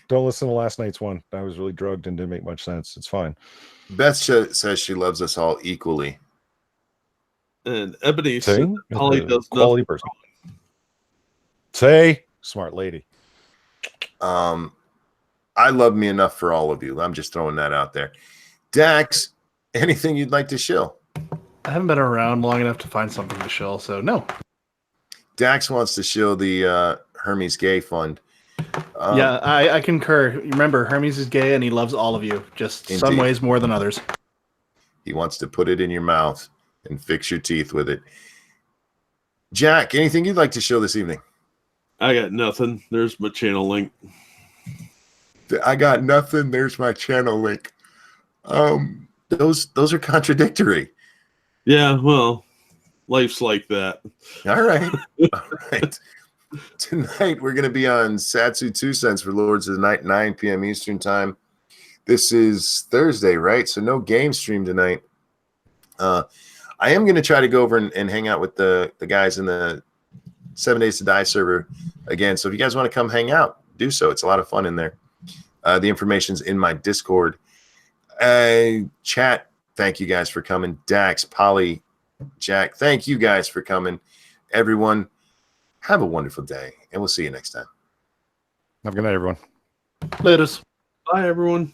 Don't listen to last night's one. I was really drugged and didn't make much sense. It's fine. Beth says she loves us all equally. And Ebony says Polly does quality person. Say, smart lady. I love me enough for all of you. I'm just throwing that out there. Dax, anything you'd like to shill? I haven't been around long enough to find something to shill, so no. Dax wants to shill the Hermes Gay Fund. Yeah, I concur. Remember, Hermes is gay and he loves all of you, just Indeed. some ways more than others. He wants to put it in your mouth and fix your teeth with it. Jack, anything you'd like to show this evening? I got nothing. There's my channel link. I got nothing. There's my channel link. Those are contradictory. Yeah, well, life's like that. All right. All right. Tonight we're going to be on Satsu 2 cents for Lords of the Night, 9 p.m. Eastern time. This is Thursday, right? So no game stream tonight. I am going to try to go over and hang out with the guys in the 7 Days to Die server again. So if you guys want to come hang out, do so. It's a lot of fun in there. The information's in my Discord. Chat, thank you guys for coming. Dax, Polly, Jack, thank you guys for coming. Everyone, have a wonderful day, and we'll see you next time. Have a good night, everyone. Laters. Bye, everyone.